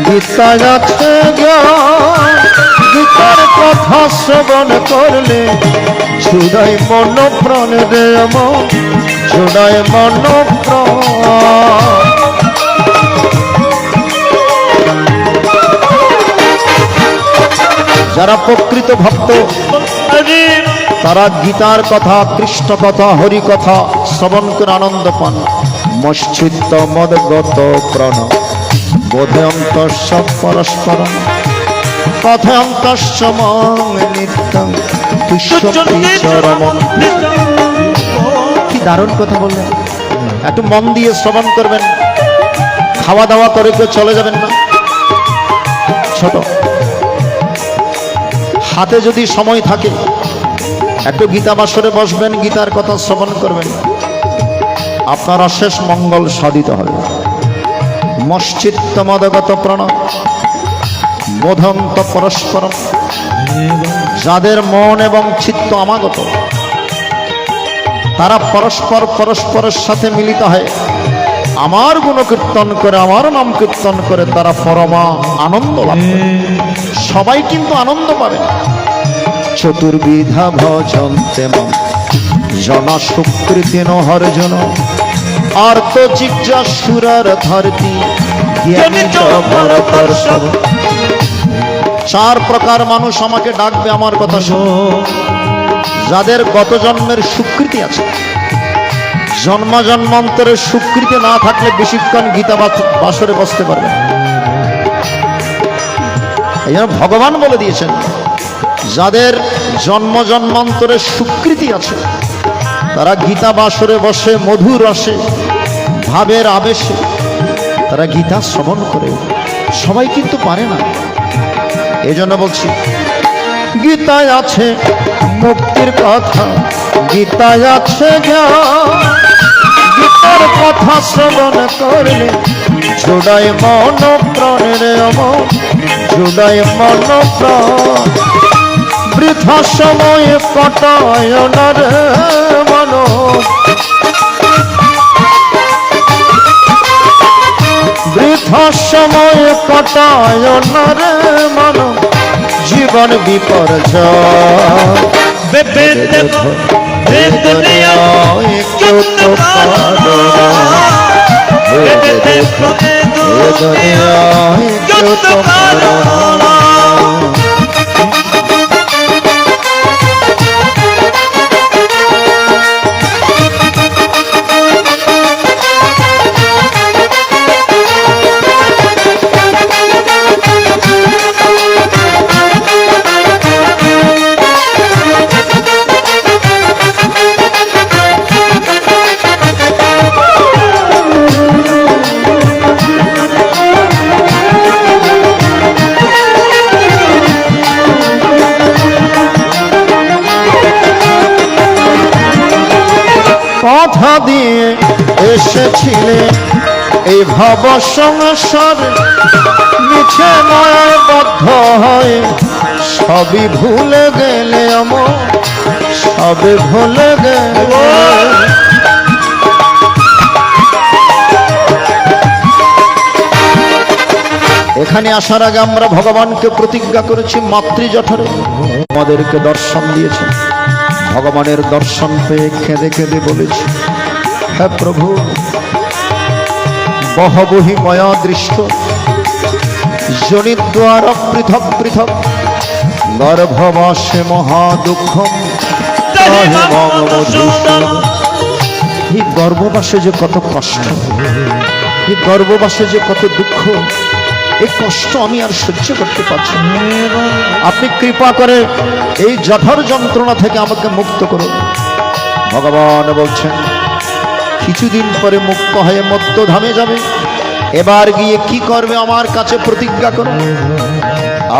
গীতায় আছে জ্ঞান, গীতার কথা শ্রবণ করলে ছুড়াই মন প্রাণ রে আমার, ছুড়াই মন প্রাণ। যারা প্রকৃত ভক্ত তারা গীতার কথা, কৃষ্ণ কথা, হরি কথা শ্রবণ করে আনন্দ পান। মশ্চিত্ত মদগত প্রণ বোধে অন্তঃ পরস্পর পথে অন্তঃ নিত্যং কি দারুণ কথা বললেন। একটু মন দিয়ে শ্রবণ করবেন, খাওয়া দাওয়া করে কেউ চলে যাবেন না। ছোট হাতে যদি সময় থাকে একটু গীতা বাসরে বসবেন, গীতার কথা শ্রবণ করবেন, আপনার অশেষ মঙ্গল সাধিত হবে। মশ্চিত্ত মদগত প্রণ বোধন্ত পরস্পর, যাদের মন এবং চিত্ত আমাগত তারা পরস্পর পরস্পরের সাথে মিলিত হয়, আমার গুণকীর্তন করে, আমার নাম কীর্তন করে তারা পরমা আনন্দ লাভ করে। সবাই কিন্তু আনন্দ পাবে না। চতুর্বিধা ভজন্তে মম জন সুকৃতিন হরজন আর্ত জিজ্ঞা সুরার ধরতি জ্ঞানী জবরতর সব। চার প্রকার মানুষ আমাকে ডাকবে আমার কথা শুনো। যাদের গত জন্মের সুকৃতি আছে, জন্ম জন্মান্তরের সুকৃতি না থাকলে বেশিক্ষণ গীতা বাসরে বসতে পারবে না। এই জন্য ভগবান বলে দিয়েছেন, যাদের জন্ম জন্মান্তরের সুকৃতি আছে তারা গীতা বাসরে বসে মধুর রসে ভাবের আবেশে তারা গীতা শ্রবণ করে। সবাই কিন্তু পারে না। এই জন্য বলছি, গীতায় আছে মুক্তির কথা, গীতায় আছে জ্ঞান, গীতার কথা শ্রবণ করলে জোড়ায় মন প্রাণের অমর, জোড়ায় মন প্রাণ। বৃথা সময় কটায় না রে মন, বৃথা সময় কটায় না রে মন, জীবন বিপর্যয়। কেউ তো পারে না, কেউ তো পারে না। কথা দিয়ে এসেছিলে এই ভব সংসারে, মিছে মায়ায় বদ্ধ হয়ে সবই ভুলে গেলে আমার, সবই ভুলে গেলে। এখানে আসার আগে আমরা ভগবানকে প্রতিজ্ঞা করেছি মাতৃজঠরে, আমাদেরকে দর্শন দিয়েছে। ভগবানের দর্শন পেয়ে কেঁদে কেঁদে বলেছি, হে প্রভু, বহবহি ময়া দৃষ্ট জনিদ্বার পৃথক পৃথক গর্ভবাসে মহাদুঃখম। এই গর্ভবাসে যে কত কষ্ট, এই গর্ভবাসে যে কত দুঃখ, এই কষ্ট আমি আর সহ্য করতে পারছি না। আপনি কৃপা করে এই জঠর যন্ত্রণা থেকে আমাকে মুক্ত করুন। ভগবান বলছেন, কিছুদিন পরে মুক্ত হয়ে মধ্যধামে যাবে। এবার গিয়ে কি করবে আমার কাছে প্রতিজ্ঞা করো।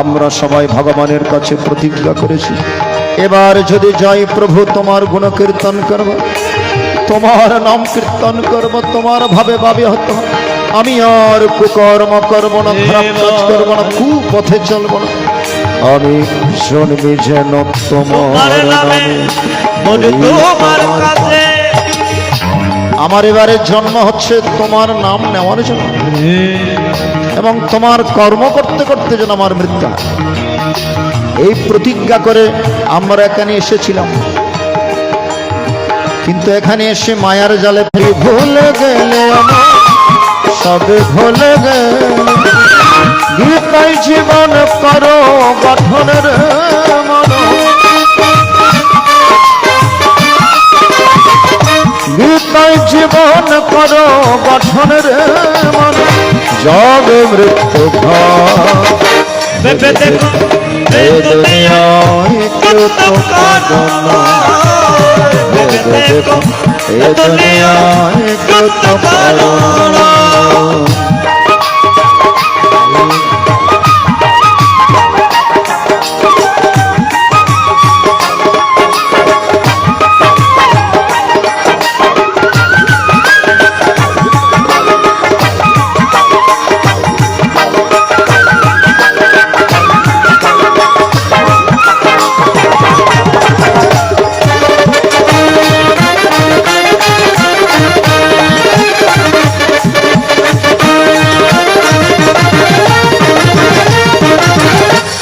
আমরা সবাই ভগবানের কাছে প্রতিজ্ঞা করেছি, এবার যদি জয় প্রভু তোমার গুণ কীর্তন করব, তোমার নাম কীর্তন করব, তোমার ভাবে ভাবে হতো। আমি আর কুকর্ম করব না, খারাপ কাজ করব না, কুপথে চলব না। আমি জন্মি যেন তোমার নামে, আমার এবারে জন্ম হচ্ছে তোমার নাম নেওয়ার জন্য, এবং তোমার কর্ম করতে করতে যেন আমার মৃত্যু হয়। এই প্রতিজ্ঞা করে আমরা এখানে এসেছিলাম, কিন্তু এখানে এসে মায়ার জালে ফিরে ভুলে গেলে আমার সবে ভুলে গেলে। গীতায় জীবন করো গঠনের মন, গীতায় জীবন করো গঠনের মন। জবে মৃত্যু ভেবে দেখো এ দুনিয়ায় কেউ তো কাঁদো না, ভেবে দেখো এ দুনিয়ায় কেউ তো কাঁদো না।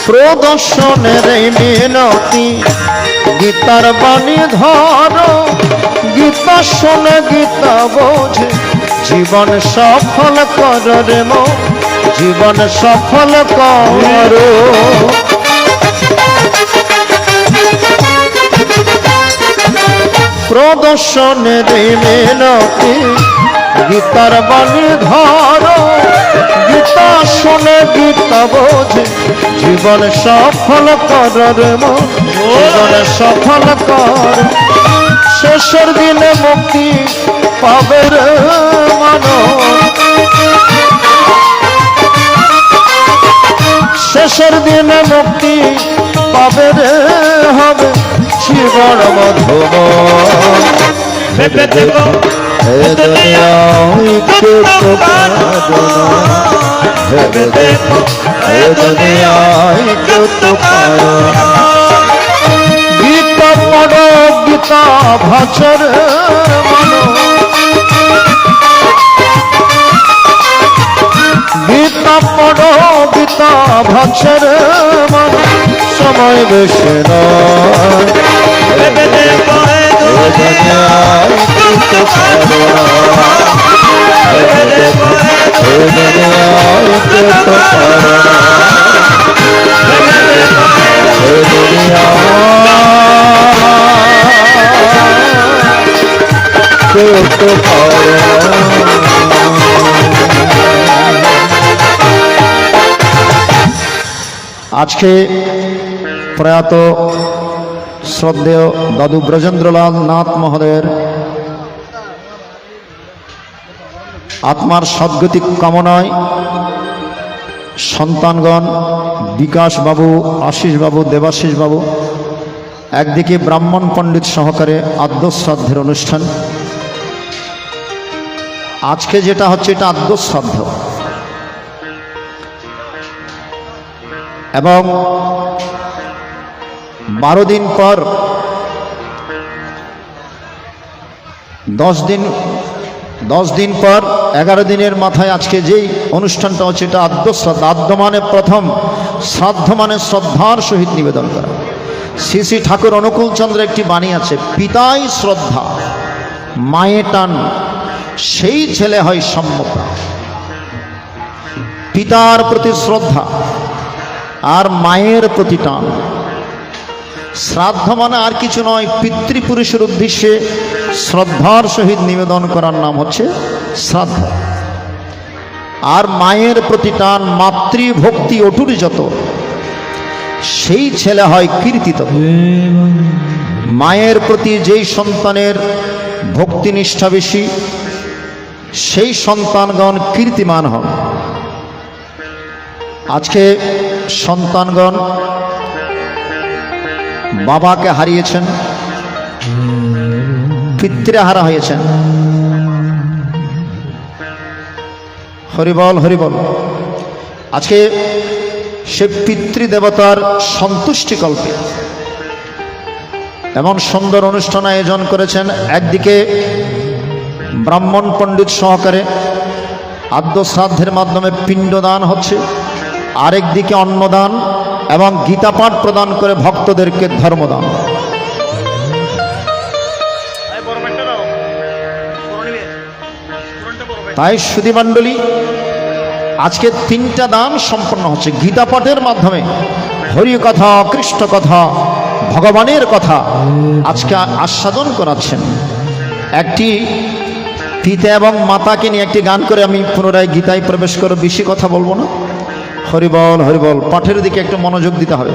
প্রদর্শনের এই মিনতি গীতার বাণী ধরো, গীতা শোনে গীতা বোঝে জীবন সফল করো রে মো, জীবন সফল করো। প্রদর্শনের এই মিনতি গীতার বাণী ধরো, গীতা শোনে গীতা বোঝে জীবন সফল কর রে মন, জীবন সফল কর। শেষের দিনে মুক্তি পাবে রে মানব, শেষের দিনে মুক্তি পাবে রে, হবে জীবন মধুময়। ভেবে দেখো এ দুনিয়ায় কেউ তো কাঁদো না, ভেবে দেখো এ দুনিয়ায় কেউ তো কাঁদো না। গীতা পড়ো গীতা ভাষর মানো, গীতা পড়ো গীতা ভাষর মানো। সময় বেশি নয়, ভেবে দেখো এ দুনিয়ায় কেউ তো কাঁদো না, ভেবে দেখো এ দুনিয়ায় কেউ তো কাঁদো না, এ দুনিয়ায় কেউ তো কাঁদো না। আজকে প্রয়াত শ্রদ্ধেয় দাদু ব্রজেন্দ্রলাল নাথ মহোদয়ের আত্মার সদ্গতি কামনায় সন্তানগণ বিকাশ বাবু, আশিস বাবু, দেবাশিস বাবু একদিকে ব্রাহ্মণ পণ্ডিত সহকারে আদ্যশ্রাদ্ধের অনুষ্ঠান। আজকে যেটা হচ্ছে এটা আদ্যশ্রাদ্ধ, এবং 12 দিন পর 10 দিন পর 11 দিনের মাথায় আজকে যেই অনুষ্ঠানটা হচ্ছে এটা আদ্যশ্রাদ্ধ। আদ্য মানে প্রথম, শ্রাদ্ধ মানে শ্রদ্ধার সহিত নিবেদন করা। শ্রী শ্রী ঠাকুর অনুকূল চন্দ্রের একটি বাণী আছে, পিতাই শ্রদ্ধা মায়ে টান সেই ছেলে হয় সম্মতা। পিতার প্রতি শ্রদ্ধা আর মায়ের প্রতি টান। শ্রাদ্ধ মানে আর কিছু নয়, পিতৃপুরুষের উদ্দেশ্যে শ্রদ্ধার সহিত নিবেদন করার নাম হচ্ছে শ্রাদ্ধ। আর মায়ের প্রতি টান, মাতৃভক্তি অটুট যত সেই ছেলে হয় কীর্তিত। মায়ের প্রতি যেই সন্তানের ভক্তিনিষ্ঠা বেশি সেই সন্তানগণ কীর্তিমান হন। আজকে সন্তানগণ বাবাকে হারিয়েছেন, পিতৃহারা হয়েছেন। হরিবল হরিবল। আজকে সে পিতৃদেবতার সন্তুষ্টিকল্পে এমন সুন্দর অনুষ্ঠান আয়োজন করেছেন। একদিকে ব্রাহ্মণ পণ্ডিত সহকারে আদ্য শ্রাদ্ধের মাধ্যমে পিণ্ডদান হচ্ছে, আরেক দিকে অন্নদান এবং গীতাপাঠ প্রদান করে ভক্তদেরকে ধর্মদান। তাই সুধী মণ্ডলী, আজকে 3টা দান সম্পন্ন হচ্ছে গীতা পাঠের মাধ্যমে। হরি কথা, কৃষ্ণ কথা, ভগবানের কথা আজকে আস্বাদন করাচ্ছেন। একটি পিতা এবং মাতাকে নিয়ে একটি গান করে আমি পুনরায় গীতায় প্রবেশ করে বেশি কথা বলবো না। হরিবল হরিবল, পাঠের দিকে একটু মনোযোগ দিতে হবে।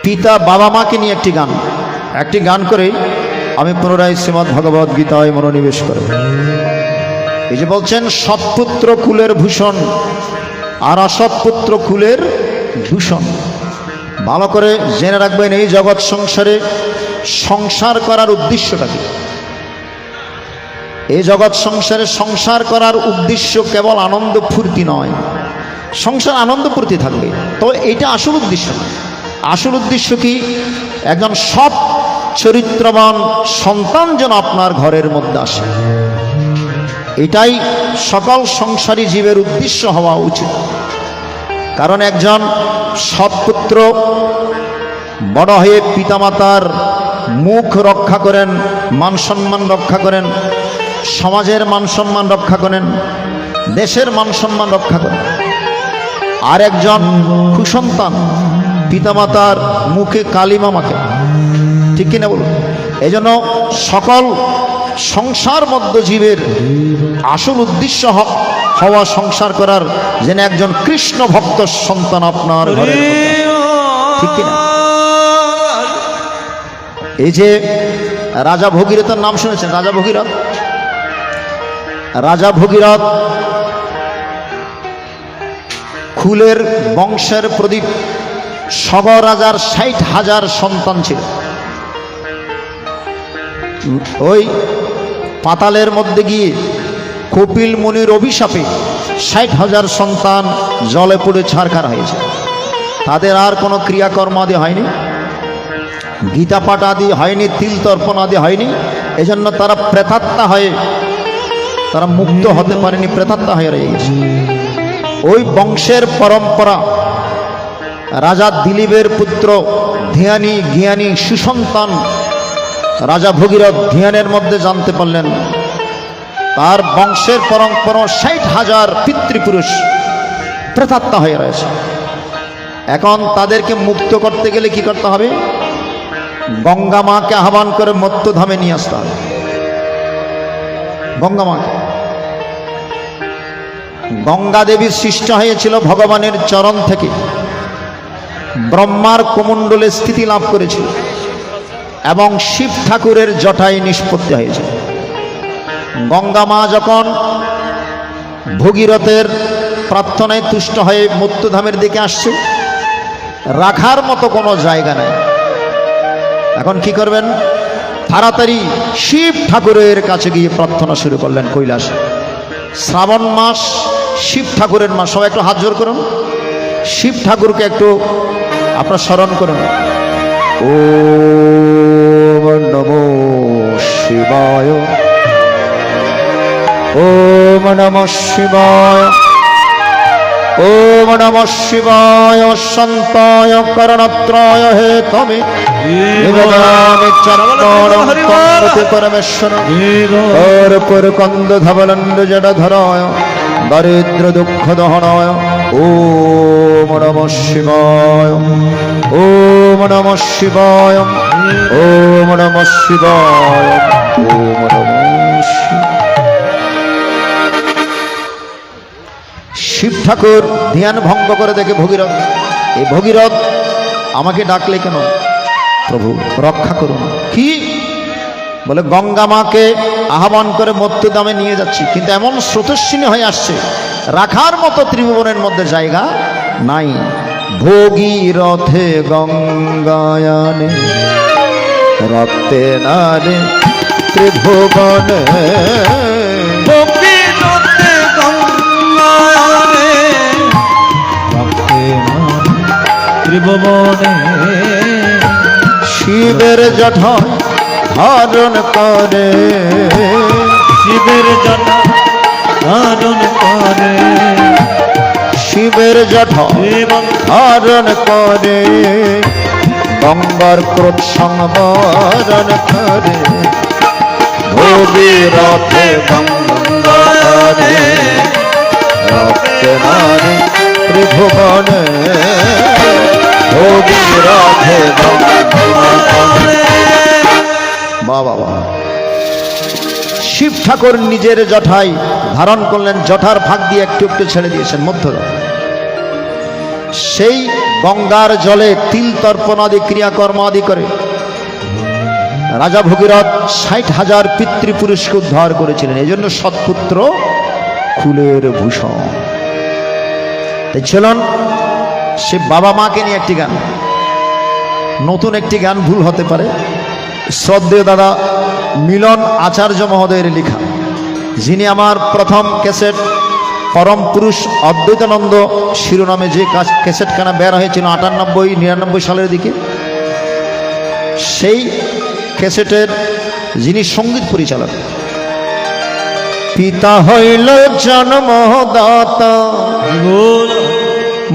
পিতা বাবা মাকে নিয়ে একটি গান করে আমি পুনরায় শ্রীমদ্ ভগবদ গীতায় মনোনিবেশ করব। এই যে বলছেন সৎপুত্র কুলের ভূষণ আর অসৎপুত্র কুলের দূষণ। ভালো করে জেনে রাখবেন, এই জগৎ সংসারে সংসার করার উদ্দেশ্যটা কি? এই জগৎ সংসারে সংসার করার উদ্দেশ্য কেবল আনন্দ ফুর্তি নয়। সংসার আনন্দ ফুর্তি থাকবে, তো এটা আসল উদ্দেশ্য না। আসল উদ্দেশ্য কি? একজন সৎ চরিত্রবান সন্তান যেন আপনার ঘরের মধ্যে আসে, এটাই সকল সংসারী জীবের উদ্দেশ্য হওয়া উচিত। কারণ একজন সৎপুত্র বড় হয়ে পিতামাতার মুখ রক্ষা করেন, মান সম্মান রক্ষা করেন, সমাজের মান সম্মান রক্ষা করেন, দেশের মান সম্মান রক্ষা করেন। আর একজন কুসন্তান পিতামাতার মুখে কালিমা মাখে, ঠিক কিনা বলুন? এই জন্য সকল সংসার মধ্য জীবের আসল উদ্দেশ্য হওয়া সংসার করার, যেন একজন কৃষ্ণ ভক্ত সন্তান আপনার ঘরে, ঠিক কিনা? এই যে রাজা ভগীরথের নাম শুনেছেন? রাজা ভগীরথ, রাজা ভগীরথ কুলের বংশের প্রদীপ। সব রাজার 60,000 সন্তান ছিল। ওই পাতালের মধ্যে গিয়ে কপিল মুনির অভিশাপে 60,000 সন্তান জলে পড়ে ছারখার হয়েছে। তাদের আর কোনো ক্রিয়াকর্ম আদি হয়নি, গীতা পাঠ আদি হয়নি, তিল তর্পণ আদি হয়নি। এজন্য তারা প্রেতাত্মা হয়ে, তারা মুক্ত হতে পারেনি, প্রেতাত্মা হয়ে রয়ে গেছে। ওই বংশের পরম্পরা রাজা দিলীপের পুত্র ধ্যানী জ্ঞানী সুসন্তান রাজা ভগীরথ ধ্যানের মধ্যে জানতে পারলেন তার বংশের পরম্পরা 60,000 পিতৃপুরুষ প্রেতাত্মা হয়ে রয়েছে। এখন তাদেরকে মুক্ত করতে গেলে কি করতে হবে? গঙ্গা মাকে আহ্বান করে মত্তধামে নিয়ে আসতে হবে। গঙ্গা মাকে, গঙ্গা দেবী সৃষ্টি হয়েছিল ভগবানের চরণ থেকে, ব্রহ্মার কমণ্ডলে স্থিতি লাভ করেছিল এবং শিব ঠাকুরের জটায় নিষ্পত্তি হয়েছে। গঙ্গা মা যখন ভগীরথের প্রার্থনায় তুষ্ট হয়ে মত্তধামের দিকে আসছে, রাখার মতো কোনো জায়গা নেই। এখন কি করবেন? তাড়াতাড়ি শিব ঠাকুরের কাছে গিয়ে প্রার্থনা শুরু করলেন কৈলাসে। শ্রাবণ মাস, শিব ঠাকুরের মাস। সবাই একটু হাত জোর করুন, শিব ঠাকুরকে একটু আপনার স্মরণ করুন। ওম নমো শিবায়, ওম নমঃ শিবায়, ওম নমঃ শিবায়। শান্তায় করণত্রয় হেতমে নিবেদয়ামি চরণং তন্মতে পরমেশ্বর। কর্পূর কন্দ ধবলন্দ জডধরায় দরিদ্র দুঃখ দহনায়। ওম নমঃ শিবায়, ওম নমঃ শিবায়, ওম নমঃ শিবায়, ওম নমঃ শিবায়। শিব ঠাকুর ধ্যান ভঙ্গ করে দেখে ভগীরথ, এই ভগীরথ আমাকে ডাকলে কেন? প্রভু রক্ষা করুন। কি বলে? গঙ্গা মাকে আহ্বান করে মত্তধামে নিয়ে যাচ্ছি, কিন্তু এমন স্রোতস্বিনী হয়ে আসছে, রাখার মতো ত্রিভুবনের মধ্যে জায়গা নাই। ভগীরথে গঙ্গায়নে রক্তে নারে ত্রিভুবনে, ভগীরথে গঙ্গায়নে রক্তে নারে ত্রিভুবনে। শিবের জটা ধারণ করে, শিবের জটা ধারণ করে। জঠর ধারণ করে, গঙ্গার ক্রোধ সংবরণ করে, ভগীরথে গঙ্গারে রক্তে নারী ত্রিভুবনে, ভগীরথে গঙ্গারে। বাবা, শিব ঠাকুর নিজের জটায় ধারণ করলেন, জটার ভাগ দিয়ে একটু একটু ছেড়ে দিয়েছেন মধ্যদা। সেই গঙ্গার জলে তিল তর্পণ আদি ক্রিয়াকর্ম আদি করে রাজা ভগীরথ 60,000 পিতৃপুরুষকে উদ্ধার করেছিলেন। এই জন্য সৎপুত্র কুলের ভূষণ। তাই চলুন সে বাবা মাকে নিয়ে একটি গান, নতুন একটি গান, ভুল হতে পারে, শ্রদ্ধেয় দাদা মিলন আচার্য মহোদয়ের লেখা, যিনি আমার প্রথম ক্যাসেট পরম পুরুষ অদ্বৈতানন্দ শিরোনামে যে ক্যাসেটখানা বের হয়েছিল 98-99 সালের দিকে, সেই ক্যাসেটের যিনি সঙ্গীত পরিচালক। পিতা হইল জন্মদাতা,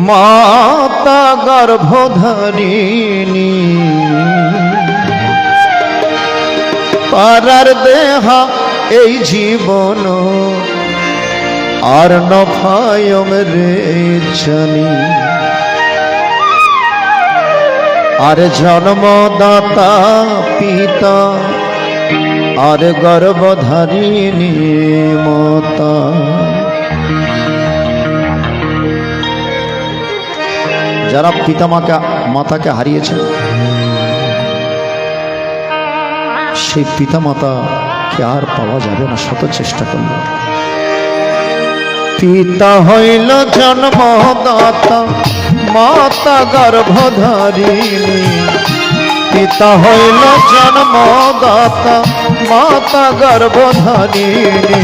মাতা গর্ভধারিণী, পারার দেহা এই জীবন আর নফায়ম রে জানি, আর জন্মদাতা পিতা আর গর্ভধারিণী মাতা। যারা পিতামাকে মাতাকে হারিয়েছেন, সেই পিতা মাতাকে আর পাওয়া যাবে না, শত চেষ্টা করল। পিতা হইল জন্মদাতা, মাতা গর্ভধারিণী, পিতা হইল জন্মদাতা, মাতা গর্ভধারিণী,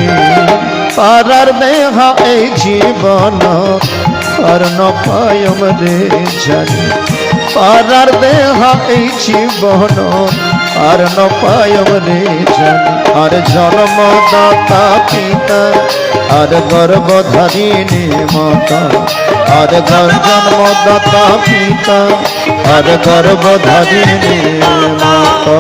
পারার দেহা এই জীবন আর নপায়ম রে জানি, পারার দেহা এই জীবন আর নপায়ম রে জানি, আর জন্মদাতা পিতা আর গর্ভধারিণী মাতা, আর জন্মদাতা পিতা আর গর্ভধারিণী মাতা।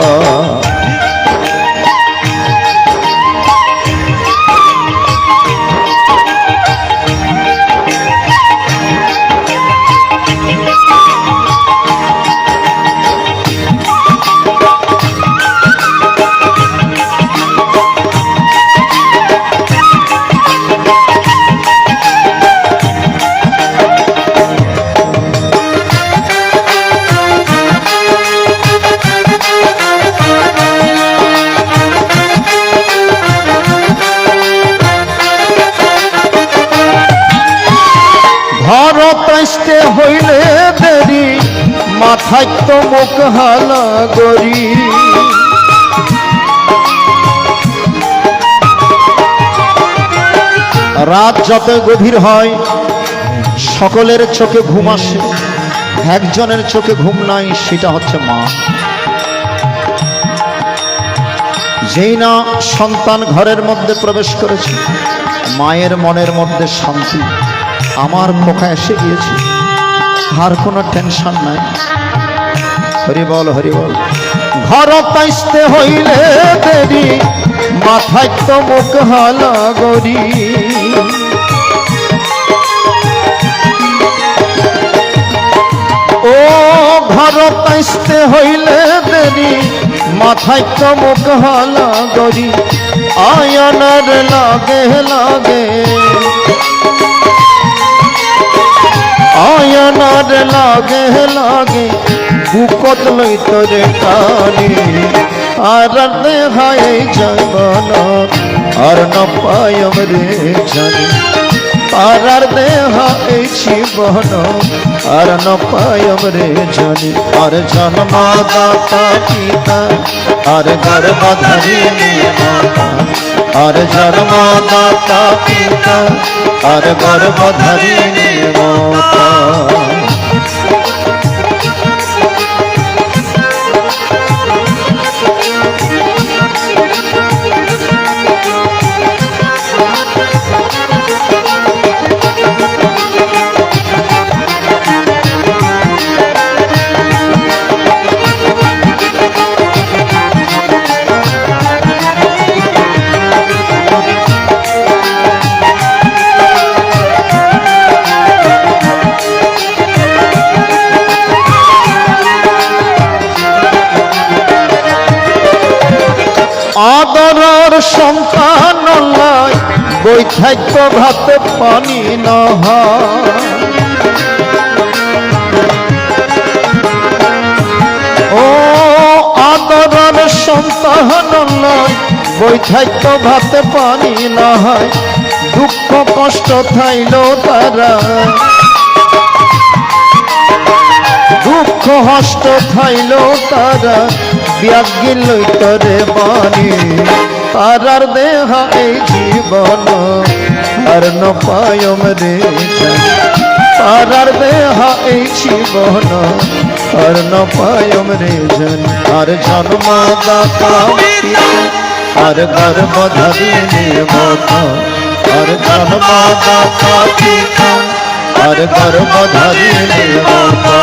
ভারত আসতে হইলে দেরি, মাথায় তো মুখ হালা গরি, রাত যত গভীর হয় সকলের চোখে ঘুম আসে, একজনের চোখে ঘুম নাই, সেটা হচ্ছে মা। যেই না সন্তান ঘরের মধ্যে প্রবেশ করেছে, মায়ের মনের মধ্যে শান্তি, আমার পোকা এসে গিয়েছে, আর কোনো টেনশন নাই। হরি বল হরি বল। ঘর পাইতে হইলে দেরি, মাথায় তো মুখ হালা গরি, ও ঘর পাইতে হইলে দেরি, মাথায় তো মুখ হালা গরি, আয়নার লাগে লাগে, আয়নার লাগে লাগে, বুকত লই তোরে কালি, আর দেহাই জীবন আর নপায়ম রে জানি, আর দেহা এই জীবন আর নপায়ম রে জানি, আর জন্মদাতা পিতা আর গর্ভধারিণী মাতা, আর জন্মদাতা পিতা আর গর্ভধারিণী মাতা। বৈঠাক্য ভাতে পানি নহয়। ও আদরের সন্তান নয়, বৈঠাক্য ভাতে পানি নহয়। দুঃখ কষ্ট থাইল তারা, দুঃখ হষ্ট থাইল তারা, ব্যাগি লইতরে বাণী। তারার দেহা এই জীবন আর ন পায়ম রে জানি। তারার দেহা এই জীবন আর ন পায়ম রে জানি। আর জন্মদাতা আর গর্ভধারিণী মাতা, আর জন্মদাতা পিতা আর গর্ভধারিণী মাতা।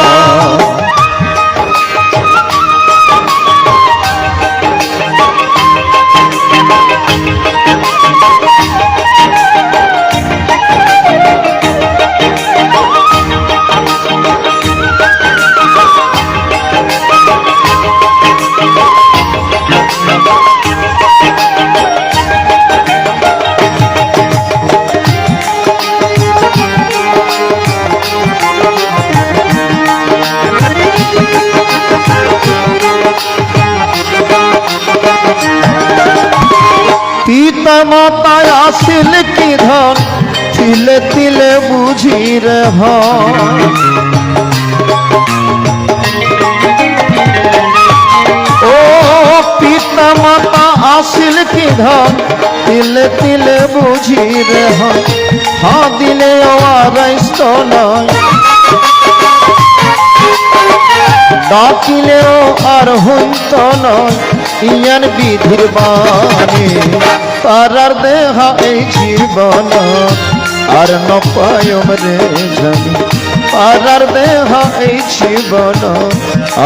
পিতা মাতায় আসিল কি ধন, তিলে তিলে বুঝি রে হন। ও পিতা মাতা আসিল কি ধন, তিলে তিলে বুঝি রে হন। হা দিলে আরাইস্ত নয়, ডাকিলেও আর হইত নয় ইয়ান বিধির বাণী। তারার দেহা এই জীবন আর ন পায়ম রে জানি। তারার দেহা এই জীবন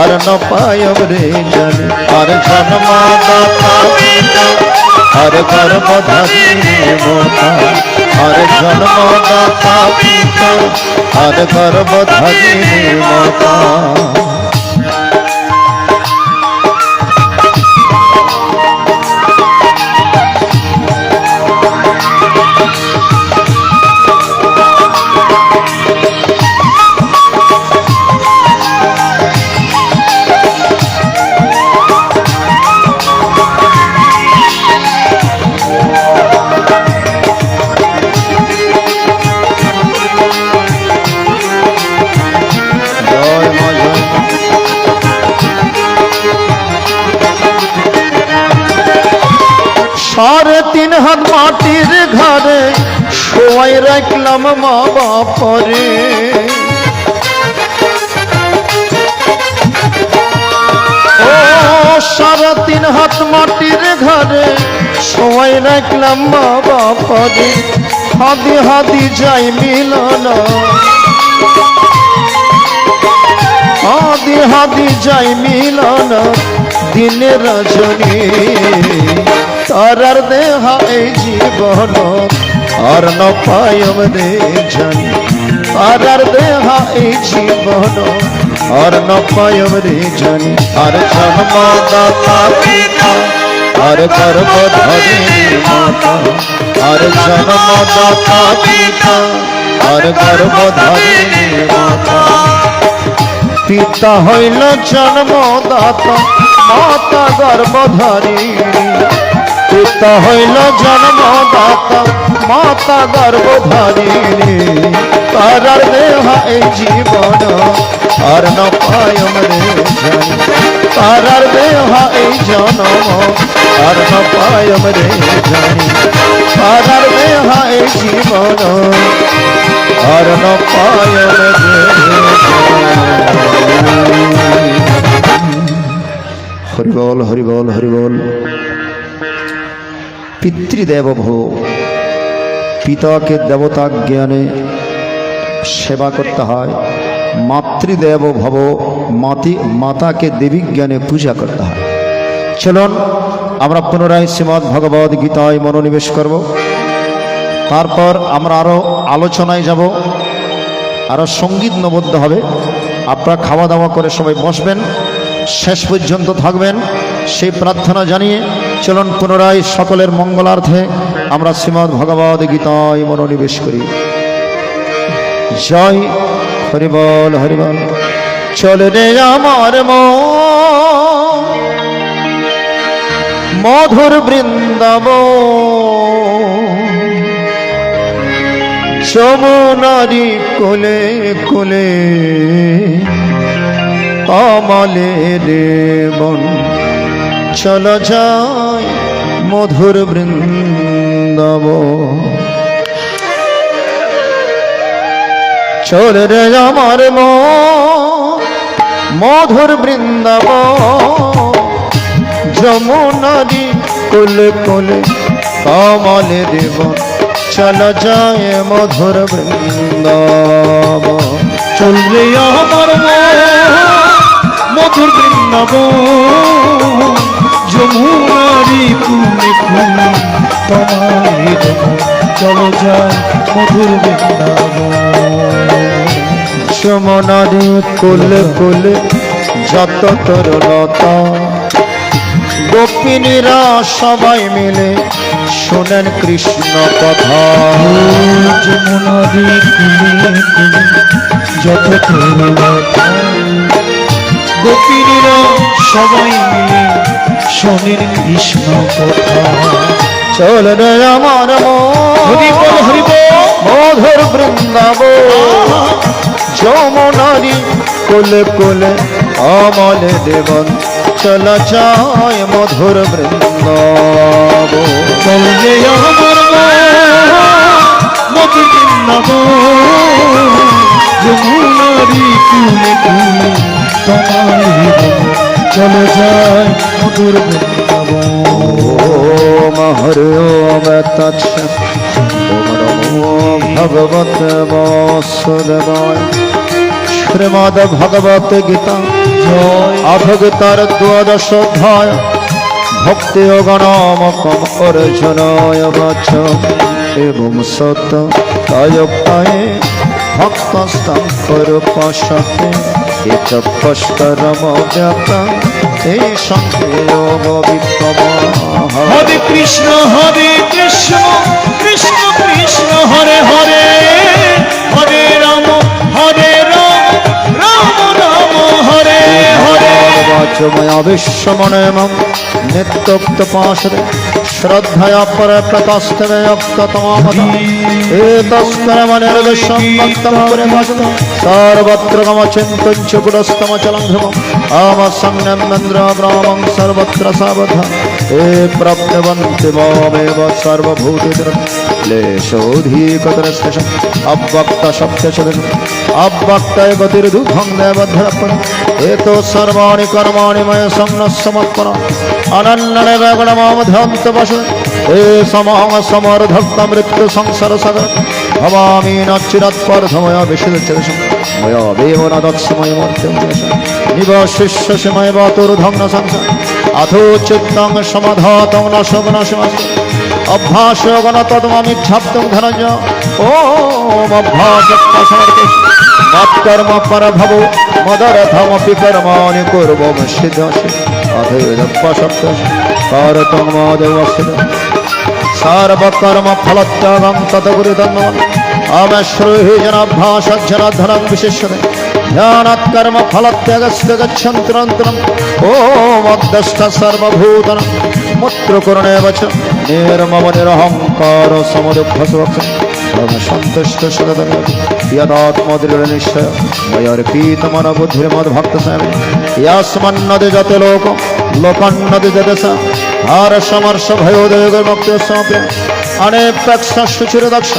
আর ন পায়ম রে জানি। আর জন্মদাতা পিতা আর গর্ভধারিণী মাতা, আর জন্মদাতা পিতা আর গর্ভধারিণী মাতা। সাড়ে তিন হাত মাটির ঘরে শোয়াই রাখলাম মা বাপরে। ও সাড়ে তিন হাত মাটির ঘরে শোয়াই রাখলাম মা বাপরে। হাদি হাদি যাই মিলন, হাদি হাদি যাই মিলন দিনে রজনী। তারার দেহা এই জীবন আর ন পায়ম রে জানি। তারার দেহা এই জীবন আর ন পায়ম রে জানি। আর জন্মদাতা পিতা আর গর্ভধারিণী মাতা, আর জন্মদাতা পিতা আর গর্ভধারিণী মাতা। পিতা হইল জন্মদাতা, মাতা গর্ভধারিণী। পিতা হইল জন্মদাতা, মাতা গর্ভধারিণী। তারার দেহা এই জীবন আর ন পায়ম রে জানি। তারার দেহা এই জন্ম আর ন পায়ম রে জানি। তারার দেহা এই জীবন আর ন পায়ম রে জানি। হরি বল হরি বল হরি বল। পিতৃদেব ভব, পিতাকে দেবতা জ্ঞানে সেবা করতে হয়। মাতৃদেব ভব, মাতাকে দেবী জ্ঞানে পূজা করতে হয়। চলুন আমরা পুনরায় শ্রীমদ্ ভগবদ গীতায় মনোনিবেশ করব। তারপর আমরা আরও আলোচনায় যাব, আরও সঙ্গীত নবদ্ধ হবে। আপনারা খাওয়া দাওয়া করে সবাই বসবেন। শেষ পর্যন্ত থাকবেন সেই প্রার্থনা জানিয়ে চলুন পুনরায় সকলের মঙ্গলার্থে আমরা শ্রীমদ্ ভগবদ গীতায় মনোনিবেশ করি। জয় হরিবল হরিবল। চল রে আমার মধুর বৃন্দাবন, যমুনারি কোলে কোলে কমলের বন। চল যাই মধুর বৃন্দাবন। চল রে আমার মধুর বৃন্দাবন, যমুনারি কোলে কোলে কমলের বন। চল যায় মধুর বৃন্দাবন। চল রে আমার মধুর বৃন্দাবন, যমুনারি কুলে কুলে তোমায় চলো যায় মধুর বৃন্দাবন। যমুনারি কোলে কোলে যত তরুলতা, গোপিনীরা সবাই মিলে শোনেন কৃষ্ণ কথা। যমুনারি কুলে কুলে যত তরুলতা, গোপিনীরা সবাই মিলে শোনেন কৃষ্ণ কথা। চল রে আমার হরিবল হরিবল। মধুর বৃন্দাবন, যমুনারি কোলে কোলে অমলে দেবন। চল যায় মধুর বৃন্দাবন। চল রে আমার মধুর বৃন্দাবন, যমুনারি কুলে কুলে তোমায় চলো যায় মধুর বৃন্দাবন। ওম হরি ওম তৎসৎ। ওম নমো ভগবতে বাসুদেবায়। শ্রীমদ্ ভগবত গীতা অথ গীতার 12 অধ্যায় ভক্তি গণমকম অর্জুনায় বাচ এবং সত কায়কায়ে ভক্তস্তঙ্করূপশতে এচ কষ্টরম ব্যাপ্তং তেষাং যোগ বিক্রমঃ। হরে কৃষ্ণ কৃষ্ণ কৃষ্ণ হরে হরে, হরে রাম রাম রাম হরে হরে। वाचमया विश्वमणयमं नित्योक्तपाशरे श्रद्धया परप्रतस्तमयोक्ततमामता। एतस्करमनिर्विश्वं भक्तं परिभाषितं सर्वत्र गमचिन्तं च गुणस्तमचलं ध्रुवम् आमसंज्ञमेन्द्रग्रामं सर्वत्र सावधा। हे प्रप्तवन्ति मामेव सर्वभूतेषु क्लेशोऽधिकतरस्तेषाम् अव्यक्तशब्दशब्दम् अव्यक्तय गतिर्दुःखं देवधरपन्। एतो सर्वाणि कर्माणि मय समर्पण अनन्यमेव गुणमामध्यन्तवशे। हे समहं समर्धक्त मृत्यु संसार सागर भवामि न चिरत्पर्धमया विशुद्धचरसं मया देव न दत्समय मर्त्यं निवशिष्यसि मय वातुर्धं न संसार। अथो चित्तं समाधातं न शोकनाशमस्तु अभ्यासगणतत्त्वमिच्छाप्तं धनञ्जय। ॐ अभ्यासक्तसमर्पेषु मत्कर्म परभवो मदरथमपि कर्माणि कुर्वं सिद्धसि। अथैदप्पशब्दं कारतं मादेवस्थितं सर्वकर्मफलत्यागं तद्गुरुधन्वन्। अमश्रूहि जनाभ्यासज्जनधनं विशिष्यते ध्यानात्कर्मफलत्यागस्य गच्छन्त्यनन्तरम्। ॐ अद्दष्ट सर्वभूतानां मूत्रकरुणेव च निर्मम निरहङ्कार समदुःखसुखं सर्वसन्तुष्ट सदतं यदात्मदृढनिश्चय मयर्पितमनबुद्धिर्मद्भक्तसेवे। यस्मन्नदि जति लोकन्नदि जदस हर्षमर्षभयोदयमुक्तिस्वाप्य अनेप्यक्षुचिरदक्ष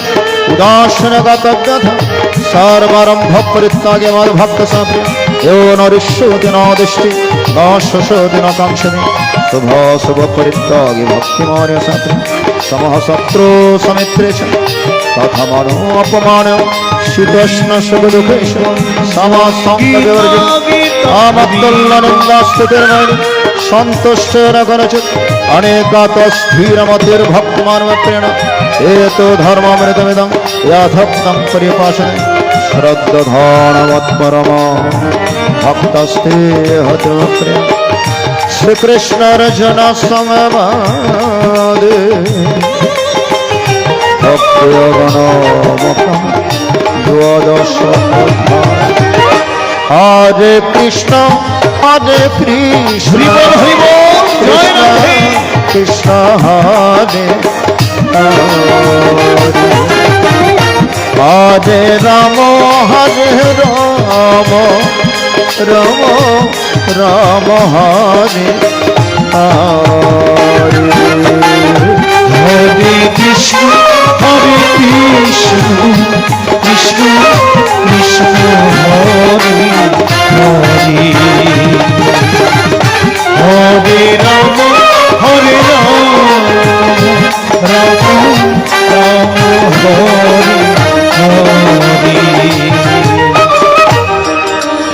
उदासीनगतव्यथ सर्वारम्भपरित्यागे मद्भक्तसेवे। यो नरिष्यति न दृष्टि न शोषति न काङ्क्षति शुभाशुभपरित्यागे भक्तिमान्यसेवे। समः शत्रु समित्रे च कथमनो अपमानो शीतोष्ण सुखदुःखेषु समासङ्गविवर्जित आमद्दुल्लनिन्दास्तुतिर्मयि सन्तुष्टेन कनचित् अनेकातस्थिरमतिर्भक्तिमान्मप्रेण। एतो धर्ममृतमिदं याथक्तं पर्यपाशने শ্রদ্ধধনমৎপরম ভক্তস্তে হতো প্রিয় শ্রীকৃষ্ণ রচনা সমবাদে ভক্তগণমুখম দ্বাদশ অধ্যায়। হরে কৃষ্ণ কৃষ্ণ কৃষ্ণ হরে হরে রাম রাম রাম রাম হরে হরে হরে কৃষ্ণ কৃষ্ণ কৃষ্ণ হরে হরে হরে রাম রাম রাম হরে হরে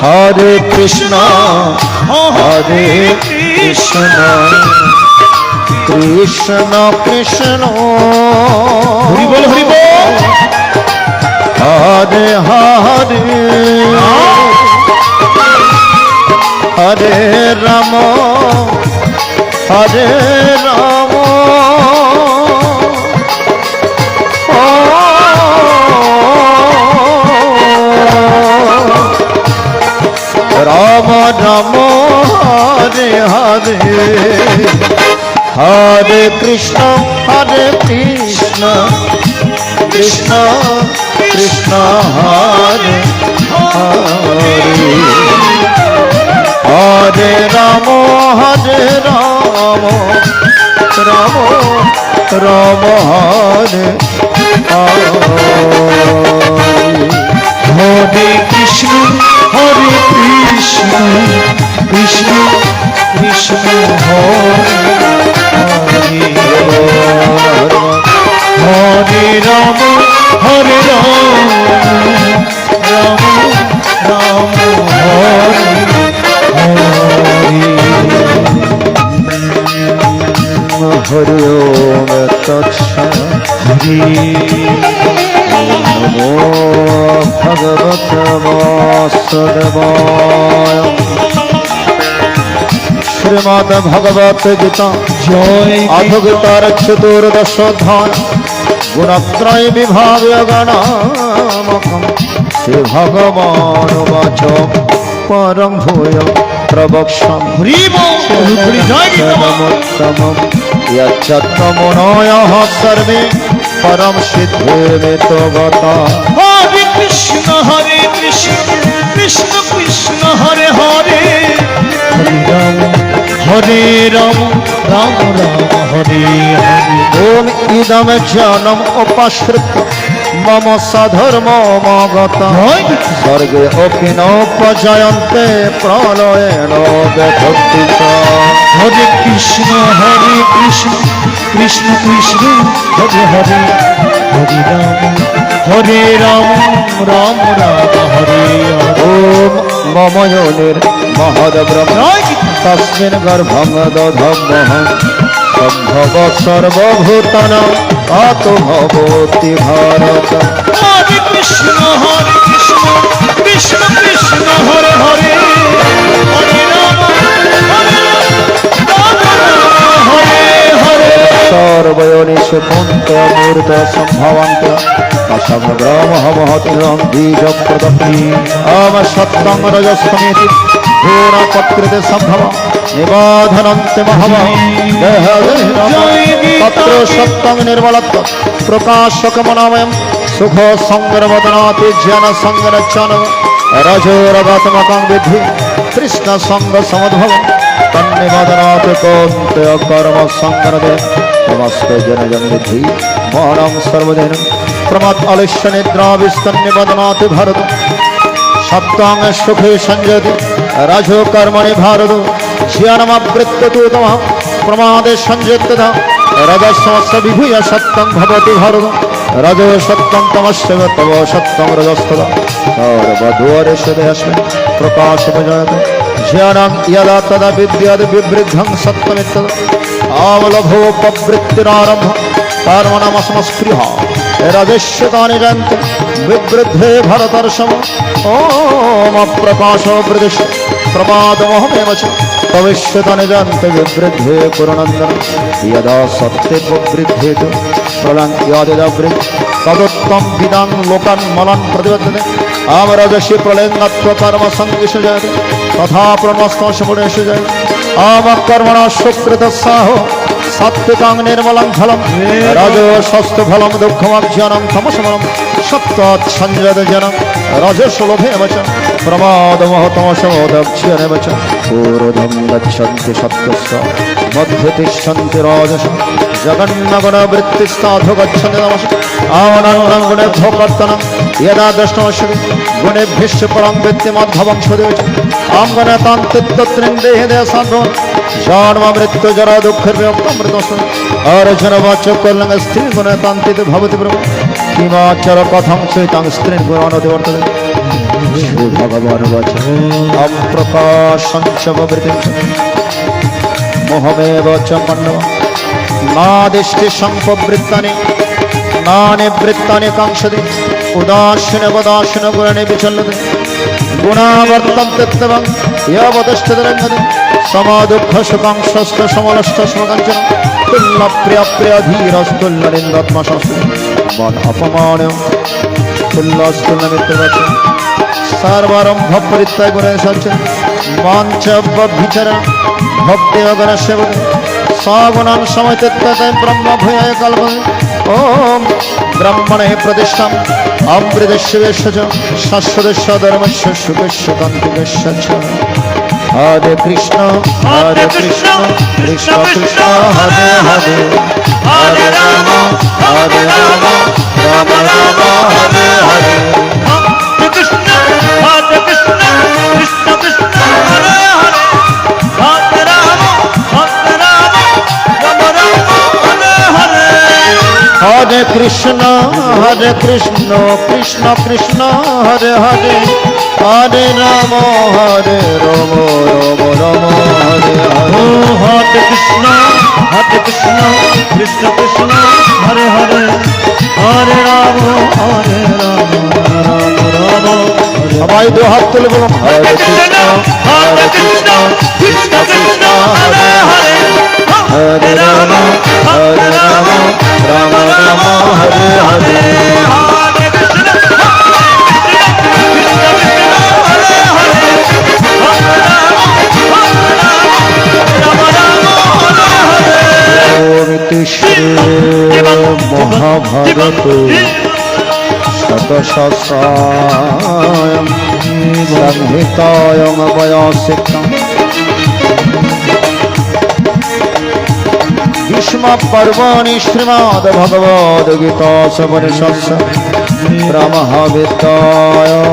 হরে কৃষ্ণ কৃষ্ণ কৃষ্ণ কৃষ্ণ হরি বল হরে হরে হরে রাম রাম রাম হরে হরে হরে কৃষ্ণ কৃষ্ণ কৃষ্ণ কৃষ্ণ হরে হরে হরে রাম রাম রাম রাম হরে হরে কৃষ্ণ কৃষ্ণ কৃষ্ণ কৃষ্ণ হরে হরে রাম রাম রাম হরে হরি ওম তৎসৎ নমো ভগবতে বাসুদেবায় শ্রীমদ্ ভগবত গীতা জয় অথ গীতার চতুর্দশ অধ্যায় গুণত্রয় বিভাগীয় গণামকম শ্রী ভগবান বাচ পরম ভূয় প্রবক্ষ্যাম উত্তমম यच्चत्तमुनयः सर्वे परम सिद्धेमित गता। हरे कृष्ण कृष्ण कृष्ण हरे हरे हरे राम राम राम हरे हरे ओम इदम जनम उपश्रुत्य मम सधर्ममगत स्वर्गे अपि नोपजयन्ते प्रलयेन व्यथन्ति च। हरे कृष्ण कृष्ण कृष्ण हरे हरे हरे राम राम राम हरे हरे ओम मम योनिर महद्ब्रह्म तस्मिन् गर्भं दधमहं सम्भव सर्वभूतानां ततो भवति भारत। हरे कृष्ण कृष्ण कृष्ण हरे हरे हरे राम हरे हरे सर्वयोनिषु पुण्यमूर्त सम्भवन्त असमग्रामहमहतिरं बीजप्रदपि आम सत्तं रजस्तमेति घोरपत्रिते सम्भवं निबाधनन्ते महवः तत्र सत्तं निर्मलत्व प्रकाशकमनामयं सुखसङ्गरवदनाति ज्ञानसङ्गरचनं रजोरवात्मकं विद्धि कृष्णसङ्गसमुद्भवं तन्निबदनात् कौन्तेय कर्मसङ्गरदे नमस्ते जनजं विद्धि मानं सर्वदिनं प्रमत् आलस्य निद्राविस्तन्निबदनात् भारत सप्तांग सुखे संजति राजो कर्मणि भारत ज्ञानमवृत्य तु तमः प्रमादे संजत्यता रजस्वस्य विभूय सत्यं भवति भारत रजो सत्यं तमस्य तव सत्यं रजस्तदा सर्वद्वारेषु प्रकाशमजायते ज्ञानं यदा तदा विद्याद् विवृद्धं सत्यमित्तद् आवलभोपवृत्तिरारम्भ कर्मणमस्मस्पृहा রাজস্বতানি জানতে বিবৃদ্ধে ভরতর্ষম ওম অপ্রকাশ বৃদিশ প্রমাদমহমেব চ তবিষ্যতানি জানতে বিবৃদ্ধে পুরনন্দন यदा सत्ते बृद्धेत प्रलंक्यादिदवृत् तदुत्तम विदां लोकान् मलान् प्रतिबद्धते आमरजसि प्रलयङ्गत्व कर्म संगिषजाति तथा प्रणस्तशमुनेषजाति आमकर्मणा सुकृतस्साहो सात्विकां निर्मलं फलं रजसस्तफलं दुःखमज्ञानं तमसमलं सत्त्वात् संयतजनं रजसलोभेव च प्रमादमहतमसमोदक्ष्यनेव च पूर्वं गच्छन्ति सत्त्वस्य मध्ये तिष्ठन्ति राजसं जगन्नगुणवृत्तिस्ताधो गच्छन्ति तमसः आवनन्नं गुणेभ्यो कर्तनं यदा द्रष्टुमश्यति गुणेभ्यश्च परं विद्यमाद्भवं स्वदेव च आं गणतान्तित्तत्रिन्देहे देशाद्भवन् जन्म मृत्यु जरा दुःखर्व्यक्तमृतस्व अर्जुनवाचो कल्लङ् स्त्रीगुणतान्तित भवति प्रभु किमाचर कथं चैतां स्त्रीगुणानति वर्तते श्री भगवान् वाच अप्रकाशं च ववृतिं च मोहमेव च मन्नव नादिष्टि संपवृत्तानि नानिवृत्तानि काङ्क्षति उदासीन गुणानि विचल्यते गुणावर्तन्ते तवं यावदष्टतरङ्गति समादुःख सुखं स्वस्थ समलष्ट स्मकञ्चन तुल्यप्रियप्रियधीरस्तुल्यनिन्दात्मशास्त्रे मन अपमान तुल्यस्तुल्यमित्रवच सर्वारम्भ परित्याग गुणेशस्य माञ्च व्यभिचारण भक्तियोगनस्य सागुणान् समयतित्तते ब्रह्म भूयाय कल्पते ओम ब्रह्मणे प्रतिष्ठां अमृतस्य वेश्य शाश्वतस्य धर्मस्य सुखस्य कान्तिकस्य च हरे कृष्ण कृष्ण कृष्ण हरे हरे हरे राम राम राम हरे हरे कृष्ण कृष्ण कृष्ण कृष्ण हरे हरे हरे राम हरे हरे हरे कृष्ण कृष्ण कृष्ण हरे हरे हरे राम राम राम हरे हरे हरे कृष्ण कृष्ण कृष्ण हरे हरे हरे राम राम राम সবাই দু হাত তুলে বলুন হরে কৃষ্ণ कृष्ण कृष्ण हरे हरे হরে রাম রাম রাম হরে হরে हरे कृष्ण हरे हरे हरे राम ओमिति श्री महाभारत शतसहस्रायां संहितायां वयासिकम् भीष्मपर्वणि श्रीमद्भगवद्गीतासुपनिषत्सु ब्रह्मविद्यायां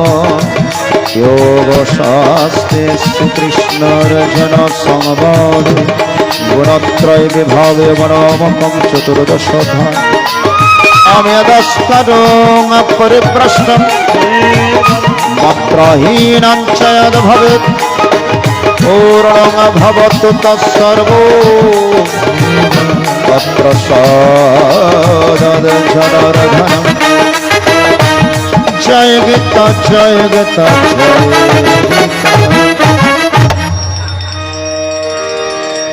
योगशास्त्रे श्रीकृष्णार्जुनसंवादे गुणत्रय विभागे वनामकं चतुर्दशोऽध्यायः अमेदस्करों परिप्रश्नं मात्राहीनं च यद् भवेत् पूर्णं भवतु तत्सर्वो तत्प्रसादादजनरधनं जय गीता जय गीता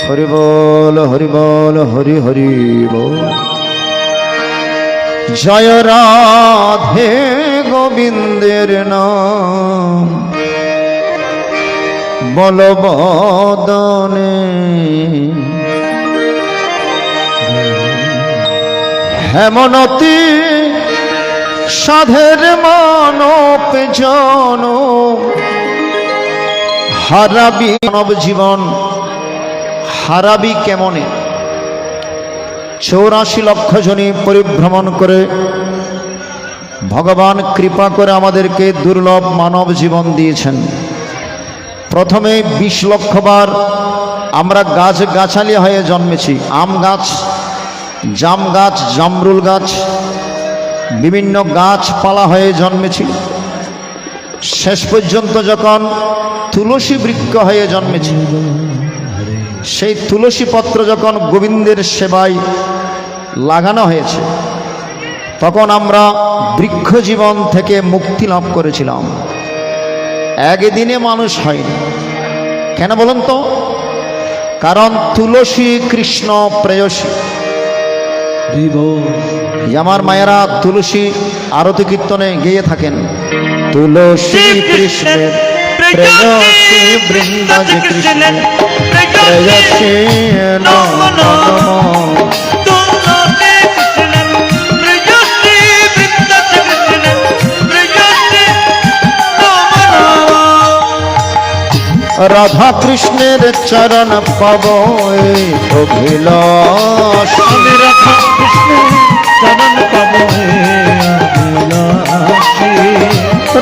हरि बोल हरि बोल हरि हरि बोल जय राधे गोविंदेर नाम बलबदने हेमनती साधेर मानव जन हाराबी मानव जीवन हाराबी केमने 84 লক্ষ জনি পরিভ্রমণ করে ভগবান কৃপা করে আমাদেরকে দুর্লভ মানব জীবন দিয়েছেন। প্রথমে 20 লক্ষ বার আমরা গাছ গাছালি হয়ে জন্মেছি, আম গাছ, জাম গাছ, জামরুল গাছ, বিভিন্ন গাছপালা হয়ে জন্মেছি। শেষ পর্যন্ত যখন তুলসী বৃক্ষ হয়ে জন্মেছি, সেই তুলসী পত্র যখন গোবিন্দের সেবায় লাগানো হয়েছে, তখন আমরা বৃক্ষ জীবন থেকে মুক্তি লাভ করেছিলাম। একদিনে মানুষ হয়নি। কেন বলুন তো? কারণ তুলসী কৃষ্ণ প্রেয়সী। আমার মায়েরা তুলসী আরতি কীর্তনে গেয়ে থাকেন, তুলসী কৃষ্ণের প্রেয়সী বৃন্দাজ কৃষ্ণ প্রেয়সী নমঃ নমঃ। রাধা কৃষ্ণের চরণ পাব অভিলাষ, আমি রাধা কৃষ্ণের চরণ পাব অভিলাষী।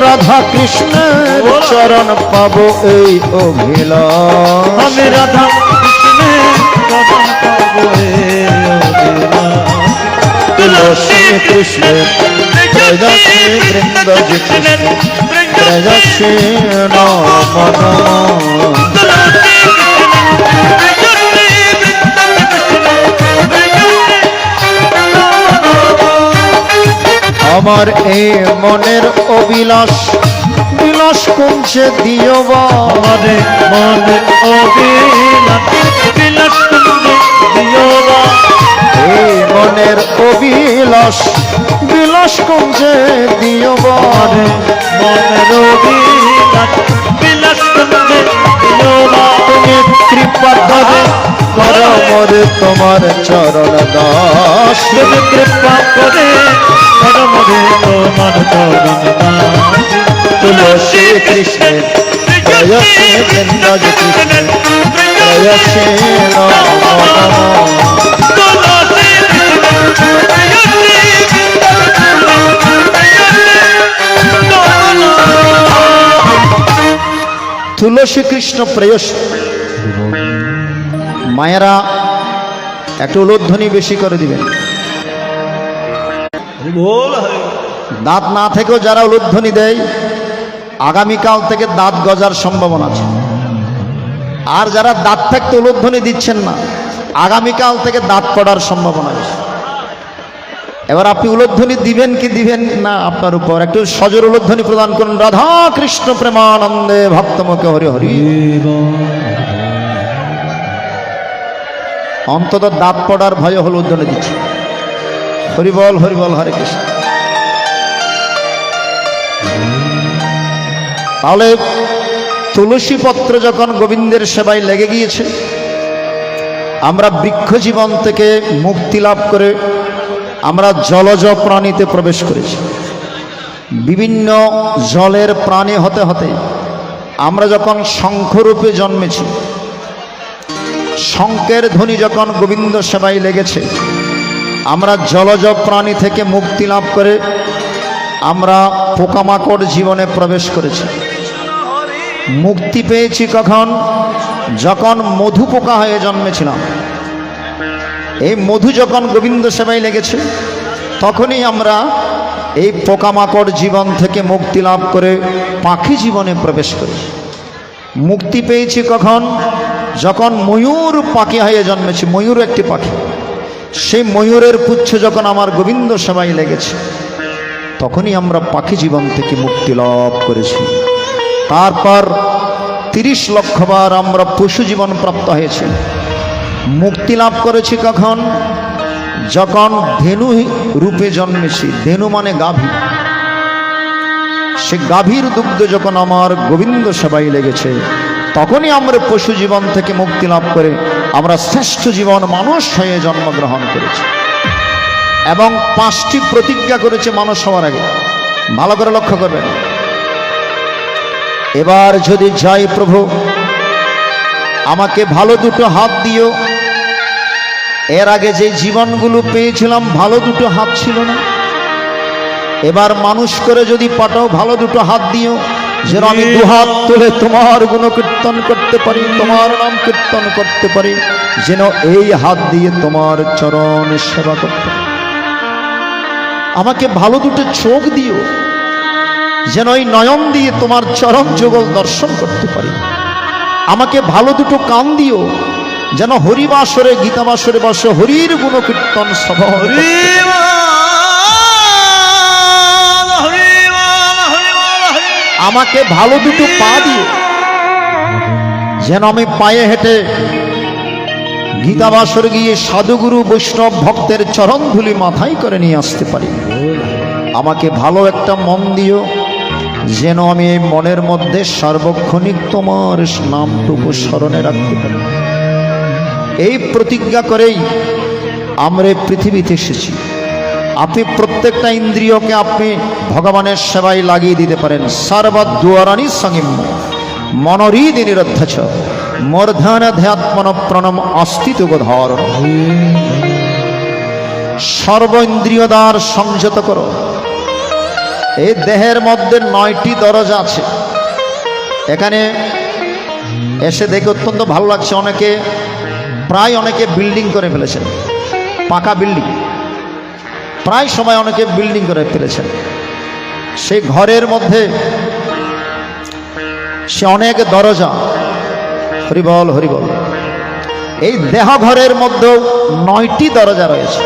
রাধা কৃষ্ণের চরণ পাব এই অভিলাষ, আমি রাধা কৃষ্ণের চরণ পাব অভিলাষী। তুলসী কৃষ্ণের প্রেয়সী বৃন্দাজ কৃষ্ণ প্রেয়সী নমঃ নমঃ। আমার এই মনের অবিলাস বিলাস কমছে দিও বা, আমারে মনের অবিলাস বিলাস কুঞ্জে দিও বা। এই মনের অবিলাস বিলাস কমছে দিও বা, আমারে মনের অবিলাস বিলাস কুঞ্জে দিও বা। তুমি কৃপা করে করো মোরে তোমার চরণ দাস, তুমি কৃপা করে করো মোরে তোমার চরণ দাস। তুলসী কৃষ্ণের প্রেয়সী বৃন্দাজ কৃষ্ণ প্রেয়সী নমঃ নমঃ। তুলসী কৃষ্ণ প্রেয়সী। মায়েরা একটু উলোধ্বনি বেশি করে দিবেন। দাঁত না থেকেও যারা উলোধ্বনি দেয় আগামীকাল থেকে দাঁত গজার সম্ভাবনা আছে। আর যারা দাঁত থাকতে উলোধ্বনি দিচ্ছেন না, আগামীকাল থেকে দাঁত পড়ার সম্ভাবনা আছে। এবার আপনি উলোধ্বনি দিবেন কি দিবেন না আপনার উপর। একটু সজোর উলোধ্বনি প্রদান করুন। রাধা কৃষ্ণ প্রেমানন্দে ভক্তমুখে হরি হরি। অন্তত দাঁত পড়ার ভয় হল উদ্ধারে দিচ্ছে। হরিবল হরিবল হরে কৃষ্ণ। তাহলে তুলসী পত্র যখন গোবিন্দের সেবায় লেগে গিয়েছে, আমরা বৃক্ষ জীবন থেকে মুক্তি লাভ করে আমরা জলজ প্রাণীতে প্রবেশ করেছি। বিভিন্ন জলের প্রাণী হতে হতে আমরা যখন শঙ্খরূপে জন্মেছি, শঙ্কের ধ্বনি যখন গোবিন্দ সেবায় লেগেছে, আমরা জলজ প্রাণী থেকে মুক্তি লাভ করে আমরা পোকামাকড় জীবনে প্রবেশ করেছি। মুক্তি পেয়েছি কখন? যখন মধু পোকা হয়ে জন্মেছিলাম। এই মধু যখন গোবিন্দ সেবায় লেগেছে, তখনই আমরা এই পোকামাকড় জীবন থেকে মুক্তি লাভ করে পাখি জীবনে প্রবেশ করি। মুক্তি পেয়েছি কখন? যখন ময়ূর পাখি হয়ে জন্মেছি। ময়ূর একটি পাখি। সেই ময়ূরের পুচ্ছ যখন আমার গোবিন্দ সেবায় লেগেছে, তখনই আমরা পাখি জীবন থেকে মুক্তি লাভ করেছি। তারপর 30 লক্ষ বার আমরা পশু জীবন প্রাপ্ত হয়েছি। মুক্তি লাভ করেছি কখন? যখন ধেনু রূপে জন্মেছি। ধেনু মানে গাভী। সে গাভীর দুগ্ধ যখন আমার গোবিন্দ সেবায় লেগেছে, তখনই আমরা পশু জীবন থেকে মুক্তি লাভ করে আমরা শ্রেষ্ঠ জীবন মানুষ হয়ে জন্মগ্রহণ করেছি। এবং 5টি প্রতিজ্ঞা করেছে মানুষ হওয়ার আগে। ভালো করে লক্ষ্য করবেন। এবার যদি যাই প্রভু, আমাকে ভালো দুটো হাত দিও। এর আগে যে জীবনগুলো পেয়েছিলাম ভালো দুটো হাত ছিল না। এবার মানুষ করে যদি পাঠাও, ভালো দুটো হাত দিও, যেন আমি 2 হাত তুলে তোমার গুণকীর্তন করতে পারি, তোমার নাম কীর্তন করতে পারি, যেন এই হাত দিয়ে তোমার চরণ সেবা করতে পারি। আমাকে ভালো দুটো চোখ দিও, যেন ওই নয়ন দিয়ে তোমার চরণ যুগল দর্শন করতে পারি। আমাকে ভালো দুটো কান দিও, যেন হরিবাসরে গীতাবাসরে বসে হরির গুণকীর্তন সভা। আমাকে ভালো দুটো পা দিয়ে যেন আমি পায়ে হেঁটে গীতাবাসর গিয়ে সাধুগুরু বৈষ্ণব ভক্তের চরণ ধুলি মাথায় করে নিয়ে আসতে পারি। আমাকে ভালো একটা মন দিও, যেন আমি এই মনের মধ্যে সার্বক্ষণিক তোমার নামটুকু স্মরণে রাখতে পারি। এই প্রতিজ্ঞা করেই আমরা এই পৃথিবীতে এসেছি। আপনি প্রত্যেকটা ইন্দ্রিয়কে আপনি ভগবানের সেবায় লাগিয়ে দিতে পারেন। সর্বদ্বারানি সঙ্গিম মনোহৃদি নিরধ্যচ মূর্ধন্যাধ্যাত্মন প্রণম অস্তিত্ব ধারণ। সর্ব ইন্দ্রিয় দ্বার সংযত করো। এই দেহের মধ্যে 9টি দরজা আছে। এখানে এসে দেখে অত্যন্ত ভালো লাগছে। অনেকে বিল্ডিং করে ফেলেছেন, পাকা বিল্ডিং। প্রায় সময় অনেকে বিল্ডিং করে ফেলেছেন। সেই ঘরের মধ্যে সে অনেক দরজা। হরিবল হরিবল। এই দেহ ঘরের মধ্যেও 9টি দরজা রয়েছে।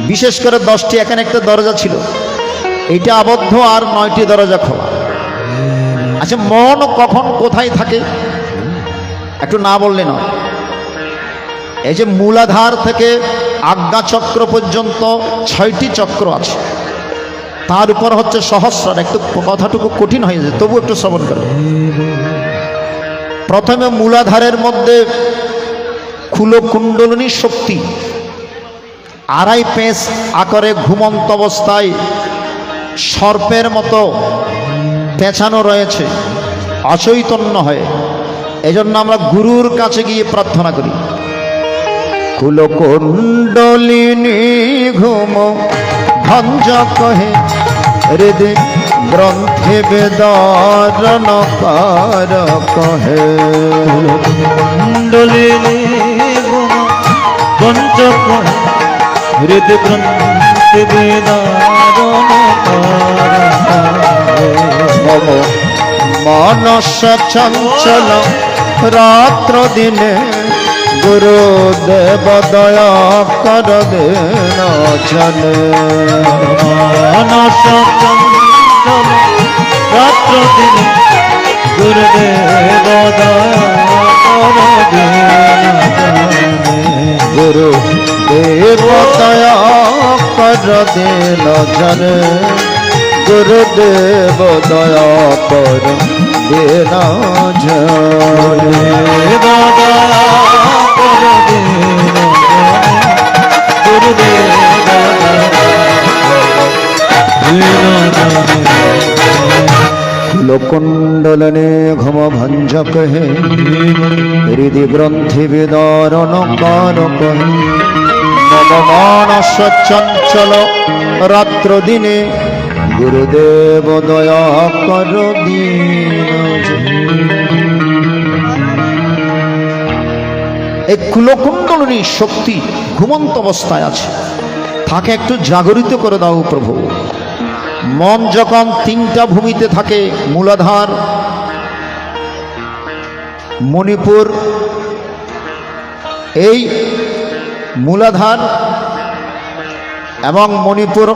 বিশেষ করে 10টি, এখানে একটা দরজা ছিল, এইটা আবদ্ধ, আর 9টি দরজা খোলা। আচ্ছা, মন কখন কোথায় থাকে একটু না বললে নয়। এই যে মূলাধার থেকে আজ্ঞা চক্র পর্যন্ত 6টি চক্র আছে, তার উপর হচ্ছে সহস্রার। একটু কথাটুকু কঠিন হয়ে যায়, তবু একটু শ্রবণ করো। প্রথমে মূলাধারের মধ্যে কুলকুণ্ডলিনী শক্তি 2.5 পেঁচ আকারে ঘুমন্ত অবস্থায় সর্পের মতো পেঁচানো রয়েছে, অচৈতন্য হয়ে। এজন্য আমরা গুরুর কাছে গিয়ে প্রার্থনা করি, কুলকুণ্ডলিনী ঘুম ভঞ্জ কহে হৃদে গ্রন্থে বেদারণ কার কহে। কুলকুণ্ডলিনী ঘুম ভঞ্জ কহে হৃদে গ্রন্থে বেদারণ কার কহে। মানস চঞ্চল রাত্র দিনে গুরুদেব দয়া কর দেন জনে। মানস চঞ্চল রাত্র দিনে গুরুদেব দয়া কর দেন জনে। গুরুদেব দয়া কর দেন জনে। গুরুদেব দয়া কর দেন জনে। কুলকুণ্ডলনে ঘুম ভঞ্জ কহে হৃদি গ্রন্থি বিদারণ কার কহে। মম মানস চঞ্চল রাত্র দিনে গুরুদেব দয়া কর দীন জনে। এই কুলকুণ্ডলিনী শক্তি ঘুমন্ত অবস্থায় আছে, তাকে একটু জাগরিত করে দাও প্রভু। মন যখন 3টা ভূমিতে থাকে, মূলাধার, মণিপুর, এই মূলাধার এবং মণিপুর,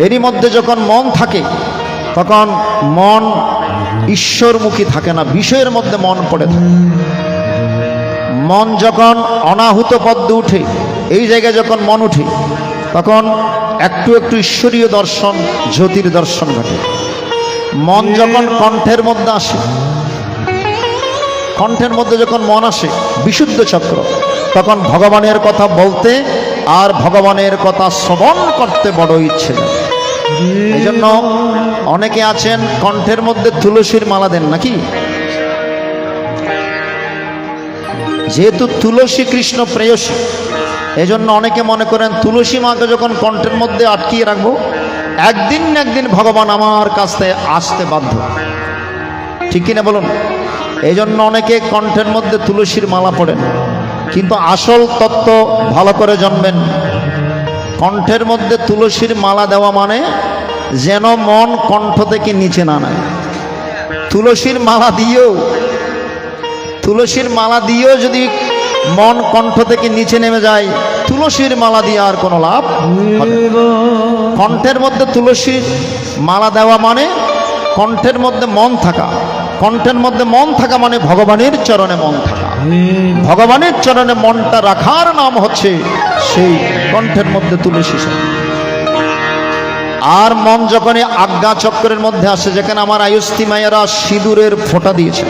এরই মধ্যে যখন মন থাকে, তখন মন ঈশ্বরমুখী থাকে না, বিষয়ের মধ্যে মন পড়ে থাকে। মন যখন অনাহুত পদ্মে উঠে, এই জায়গায় যখন মন উঠে, তখন একটু একটু ঈশ্বরীয় দর্শন, জ্যোতির দর্শন ঘটে। মন যখন কণ্ঠের মধ্যে আসে, কণ্ঠের মধ্যে যখন মন আসে, বিশুদ্ধ চক্র, তখন ভগবানের কথা বলতে আর ভগবানের কথা শ্রবণ করতে বড় ইচ্ছে যায়। এই জন্য অনেকে আছেন কণ্ঠের মধ্যে তুলসীর মালা দেন নাকি? যেহেতু তুলসী কৃষ্ণ প্রেয়সী, এই জন্য অনেকে মনে করেন তুলসী মাকে যখন কণ্ঠের মধ্যে আটকিয়ে রাখবো, একদিন না একদিন ভগবান আমার কাছে আসতে বাধ্য। ঠিক কিনা বলুন? এই জন্য অনেকে কণ্ঠের মধ্যে তুলসীর মালা পড়েন, কিন্তু আসল তত্ত্ব ভালো করে জানবেন। কণ্ঠের মধ্যে তুলসীর মালা দেওয়া মানে যেন মন কণ্ঠ থেকে নিচে না নেয়। তুলসীর মালা দিয়েও যদি মন কণ্ঠ থেকে নিচে নেমে যায়, তুলসীর মালা দিয়ে আর কোনো লাভ হবে না। কণ্ঠের মধ্যে তুলসীর মালা দেওয়া মানে কণ্ঠের মধ্যে মন থাকা, কণ্ঠের মধ্যে মন থাকা মানে ভগবানের চরণে মন থাকা। ভগবানের চরণে মনটা রাখার নাম হচ্ছে সেই কণ্ঠের মধ্যে তুলসী সাথী। আর মন যখনই আজ্ঞা চক্রের মধ্যে আসে, যেখানে আমার আয়ুষ্টি মায়েরা সিঁদুরের ফোঁটা দিয়েছে,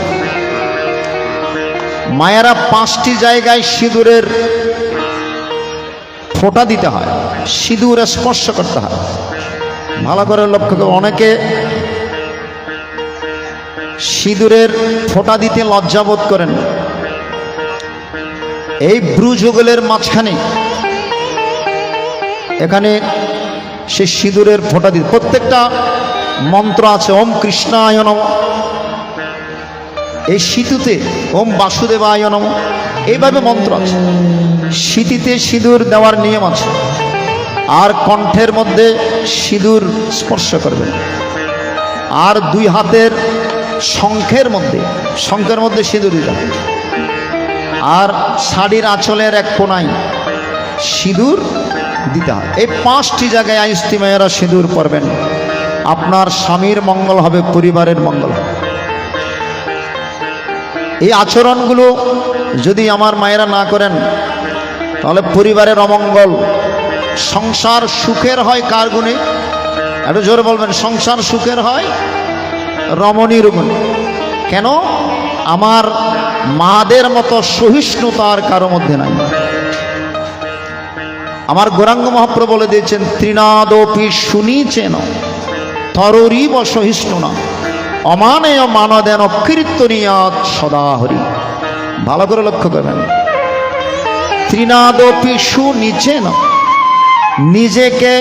মায়েরা 5টি জায়গায় সিঁদুরের ফোঁটা দিতে হয়, সিঁদুর স্পর্শ করতে হয়। ভালো করে লক্ষ্য করে, অনেকে সিঁদুরের ফোঁটা দিতে লজ্জাবোধ করেন। এই ব্রুযুগলের মাঝখানে এখানে সে সিঁদুরের ফোঁটা দিতে, প্রত্যেকটা মন্ত্র আছে, ওম কৃষ্ণায় নমঃ, এই সিঁতুতে ওম বাসুদেবায় নমঃ, এইভাবে মন্ত্র আছে। সিঁথিতে সিঁদুর দেওয়ার নিয়ম আছে। আর কণ্ঠের মধ্যে সিঁদুর স্পর্শ করবেন। আর 2 হাতের শঙ্খের মধ্যে সিঁদুর দিতে হবে। আর শাড়ির আঁচলের এক কোনায় সিঁদুর দিতে হয়। এই 5টি জায়গায় আইস্তি মায়েরা সিঁদুর পরবেন। আপনার স্বামীর মঙ্গল হবে, পরিবারের মঙ্গল হবে। এই আচরণগুলো যদি আমার মায়েরা না করেন, তাহলে পরিবারের অমঙ্গল। সংসার সুখের হয় কার গুণে? একটু জোরে বলবেন। সংসার সুখের হয় রমণীর গুণে। কেন? আমার মাদের মতো সহিষ্ণুতা আর কারো মধ্যে নাই। আমার গৌরাঙ্গ মহাপ্রভু বলে দিয়েছেন, ত্রিনাদপি শুনিছেন তরুরীব সহিষ্ণুনা অমানেয় মানদেন কীর্তনিয়াৎ সদাহরি। ভালো করে লক্ষ্য করবেন। ত্রিনাদপি শুনিছেন, নিজেকে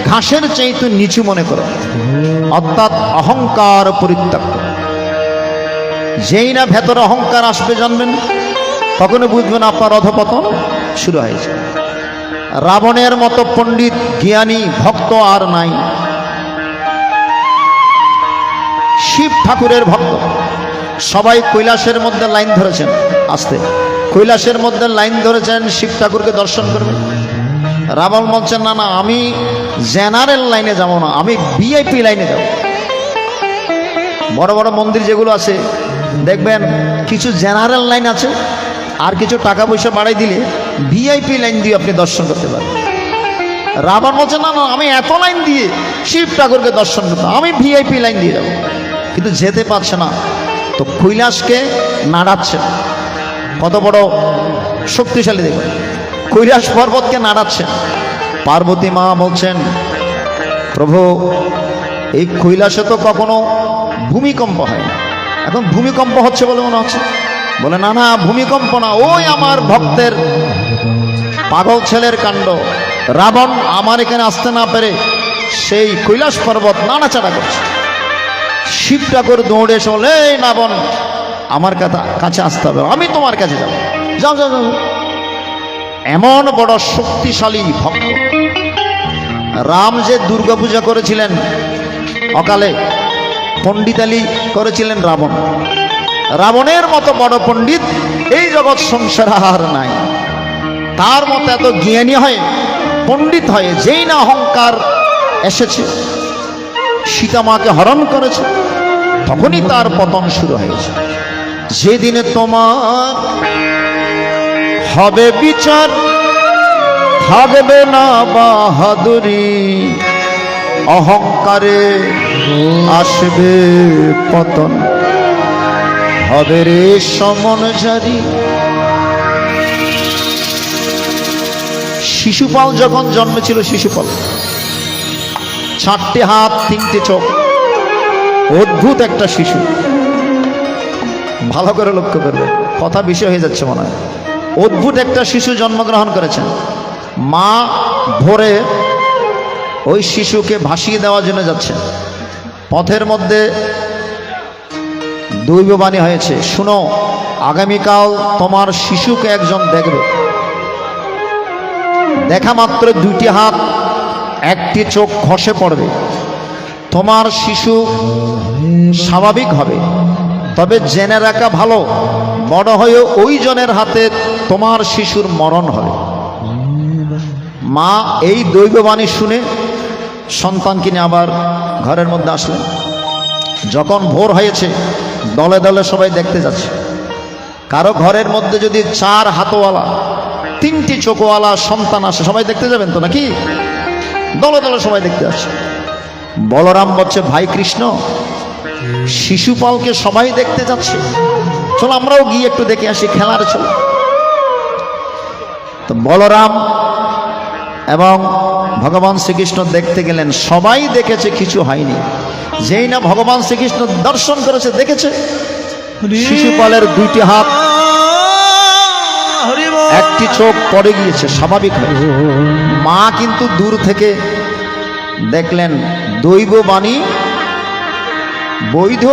ঘাসের চাইতে নিচু মনে করো, অর্থাৎ অহংকার পরিত্যাগ। যেই না ভেতরে অহংকার আসবে জানবেন, তখনই বুঝবেন আপনার অধপতন শুরু হয়েছে। রাবণের মতো পণ্ডিত জ্ঞানী ভক্ত আর নাই। শিব ঠাকুরের ভক্ত সবাই কৈলাসের মধ্যে লাইন ধরেছেন, আসতে কৈলাসের মধ্যে লাইন ধরেছেন শিব ঠাকুরকে দর্শন করবেন। রাবণ বলছেন, না না, আমি জেনারেল লাইনে যাব না, আমি ভিআইপি লাইনে যাব। বড় বড় মন্দির যেগুলো আছে দেখবেন, কিছু জেনারেল লাইন আছে, আর কিছু টাকা পয়সা বাড়াই দিলে ভিআইপি লাইন দিয়ে আপনি দর্শন করতে পারবেন। রাবণ বলছে, না না, আমি এত লাইন দিয়ে শিব ঠাকুরকে দর্শন করতে, আমি ভিআইপি লাইন দিয়ে যাব। কিন্তু যেতে পারছে না, তো কৈলাসকে নাড়াচ্ছে। কত বড় শক্তিশালী দেখবেন, কৈলাস পর্বতকে নাড়াচ্ছে। পার্বতী মা বলছেন, প্রভু এই কৈলাসে তো কখনো ভূমিকম্প হয় না, এখন ভূমিকম্প হচ্ছে বলে মনে হচ্ছে। বলে, না না, ভূমিকম্প না, ওই আমার ভক্তের পাগল ছেলের কাণ্ড। রাবণ আমার এখানে আসতে না পেরে সেই কৈলাস পর্বত নাড়াচাড়া করছে। শিব ঠাকুর দৌড়ে এসে বলে, এই রাবণ, আমার কাছে আসতে হবে, আমি তোমার কাছে যাব। যাও যাও যাও। এমন বড় শক্তিশালী ভক্ত। রাম যে দুর্গা পূজা করেছিলেন অকালে, পণ্ডিতালি করেছিলেন রাবণ। রাবণের মতো বড় পণ্ডিত এই জগৎ সংসার আর নাই। তার মতো এত জ্ঞানী হয়ে, পণ্ডিত হয়ে, যেই না অহংকার এসেছে, সীতা মাকে হরণ করেছে, তখনই তার পতন শুরু হয়েছে। যেদিনে তোমার হবে বিচার, থাকবে না বাহাদুরি, অহংকারে আসবে পতন, হবে রে সমন জারি। শিশুপাল যখন জন্মেছিল, শিশুপাল 4টে হাত 3টে চোখ, অদ্ভুত একটা শিশু। ভালো করে লক্ষ্য করবে, কথা বিষয় হয়ে যাচ্ছে মনে হয়। অদ্ভুত একটা শিশু জন্মগ্রহণ করেছেন। মা ভোরে ওই শিশুকে ভাসিয়ে দেওয়ার জন্য যাচ্ছেন। পথের মধ্যে দৈববাণী হয়েছে, শুনো, আগামীকাল তোমার শিশুকে একজন দেখবে। দেখা মাত্র 2টি হাত 1টি চোখ খসে পড়বে, তোমার শিশু স্বাভাবিক হবে। তবে জেনে রাখা ভালো, বড় হয়ে ওই জনের হাতে তোমার শিশুর মরণ হবে। মা এই দৈববাণী শুনে সন্তানকে নিয়ে আবার ঘরের মধ্যে আসলেন। যখন ভোর হয়েছে দলে দলে সবাই দেখতে যাচ্ছে। কারো ঘরের মধ্যে যদি 4 হাতওয়ালা 3টি চোখওয়ালা সন্তান আসে, সবাই দেখতে যাবেন তো নাকি? দলে দলে সবাই দেখতে আসছে। বলরাম বলছে, ভাই কৃষ্ণ, শিশুপালকে সবাই দেখতে যাচ্ছে, চলো আমরাও গিয়ে একটু দেখে আসি, খেলার চলো। তো বলরাম এবং ভগবান শ্রীকৃষ্ণ দেখতে গেলেন। সবাই দেখেছে, কিছু হয়নি। যেই না ভগবান শ্রীকৃষ্ণ দর্শন করেছে, দেখেছে শিশুপালের 2টি হাত, একটি চোখ পড়ে গিয়েছে, স্বাভাবিক হয়। মা কিন্তু দূর থেকে দেখলেন দৈববাণী বৈধ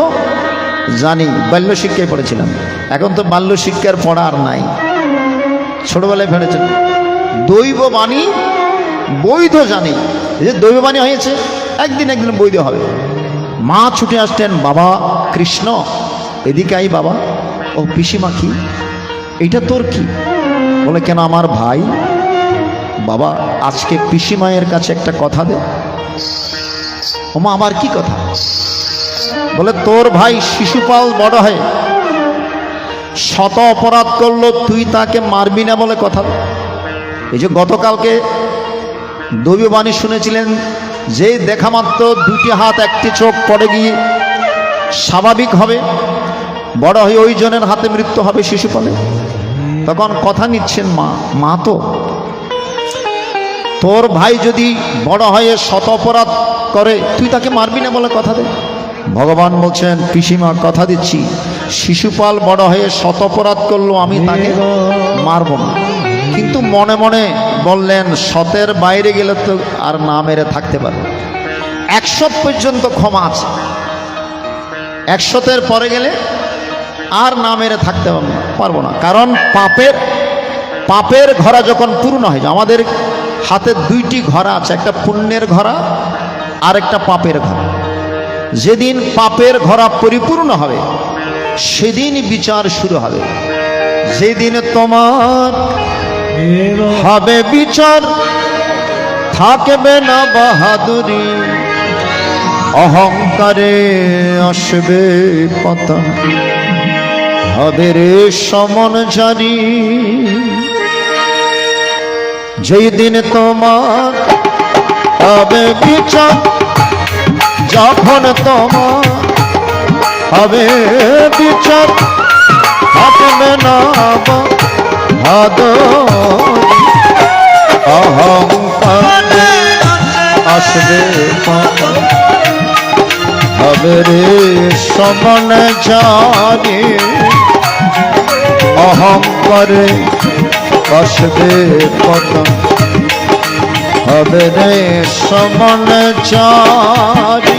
জানি, বাল্য শিক্ষায় পড়েছিলাম। এখন তো বাল্য শিক্ষার পড়া আর নাই, ছোটবেলায় ফেলেছেন। দৈববাণী বৈধ জানি, এই যে দৈববাণী হয়েছে, একদিন একদিন বৈধ হবে। মা ছুটে আসতেন, বাবা কৃষ্ণ এদিকে আই বাবা। ও পিসিমা, কি এটা তোর কি? বলে, কেন আমার ভাই? বাবা আজকে পিসিমায়ের কাছে একটা কথা দে। ওমা, আমার কি কথা? বলে, তোর ভাই শিশুপাল বড় হয়ে শত অপরাধ করলো, তুই তাকে মারবি না বলে কথা দে। এই যে গতকালকে দৈববাণী শুনেছিলেন, যে দেখা মাত্র 2টি হাত 1টি চোখ পড়ে গিয়ে স্বাভাবিক হবে, বড় হয়ে ওই জনের হাতে মৃত্যু হবে শিশুপালে। তখন কথা নিচ্ছেন মা তো, তোর ভাই যদি বড় হয়ে শত অপরাধ করে, তুই তাকে মারবি না বলে কথা দে। ভগবান বলছেন, পিসিমা কথা দিচ্ছি, শিশুপাল বড় হয়ে শত অপরাধ করলো, আমি তাকে মারব না। কিন্তু মনে মনে বললেন, শতের বাইরে গেলে তো আর না মেরে থাকতে পারবে। 100 পর্যন্ত ক্ষমা আছে, 100-এর পরে গেলে আর না মেরে থাকতে পারবো না। কারণ পাপের ঘোড়া যখন পূর্ণ হয়, আমাদের হাতে 2টি ঘোড়া আছে, একটা পুণ্যের ঘোড়া আর একটা পাপের ঘোড়া। যেদিন পাপের ঘোড়া পরিপূর্ণ হবে, সেদিন বিচার শুরু হবে। যেদিন তোমার হবে বিচার, থাকবে না বাহাদুরি, অহংকারে আসবে পতন, হবে রে সমন জারি। যেই দিন তোমার হবে বিচার, যখন তোমার হবে বিচার, থাকবে না বাহাদুরি, অহংকারে আসবে পতন, হবে রে সমন জারি। অহংকারে আসবে পতন, হবে রে সমন জারি।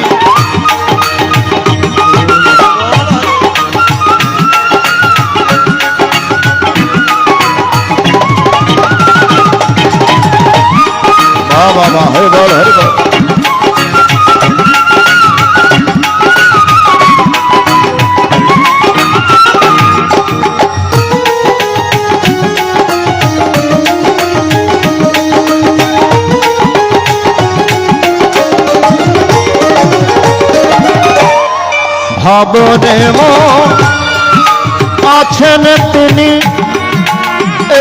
বাবা হরি বল, হরি বল। ভাবনে আছেন তিনি,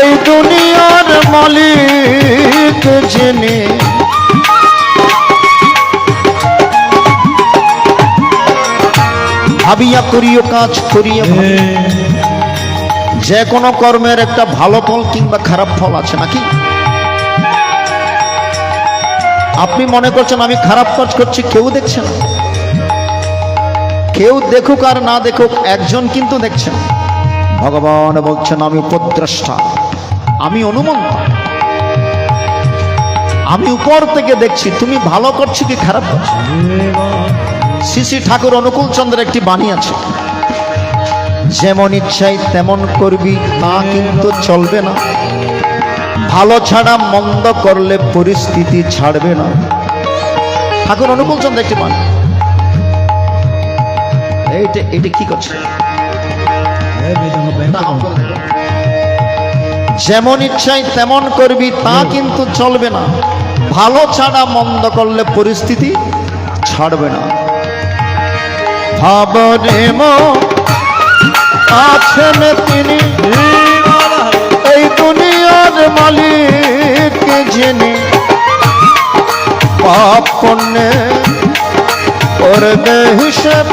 এই দুনিয়ার মালিক যিনি, ভাবিয়া করিও কাজ করিয়া, যে কোনো কর্মের একটা ভালো ফল কিংবা খারাপ ফল আছে নাকি? আপনি মনে করছেন আমি খারাপ কাজ করছি, কেউ দেখছে না। কেউ দেখুক আর না দেখুক, একজন কিন্তু দেখছেন। ভগবান বলছেন, আমি উপদ্রষ্টা, আমি অনুমন্তা, আমি উপর থেকে দেখছি তুমি ভালো করছো কি খারাপ করছো। শ্রী শ্রী ঠাকুর অনুকূল চন্দ্রের একটি বাণী আছে, যেমন ইচ্ছাই তেমন করবি তা কিন্তু চলবে না, ভালো ছাড়া মন্দ করলে পরিস্থিতি ছাড়বে না। ঠাকুর অনুকূল চন্দ্রের একটি বাণী। এটা কি করছে? যেমন ইচ্ছাই তেমন করবি তা কিন্তু চলবে না। ভালো ছাড়া মন্দ করলে পরিস্থিতি ছাড়বে না। ভাবরে মন আছেন তিনি এই দুনিয়ার মালিক জেনে, পাপ পুণ্যে করবে হিসেব,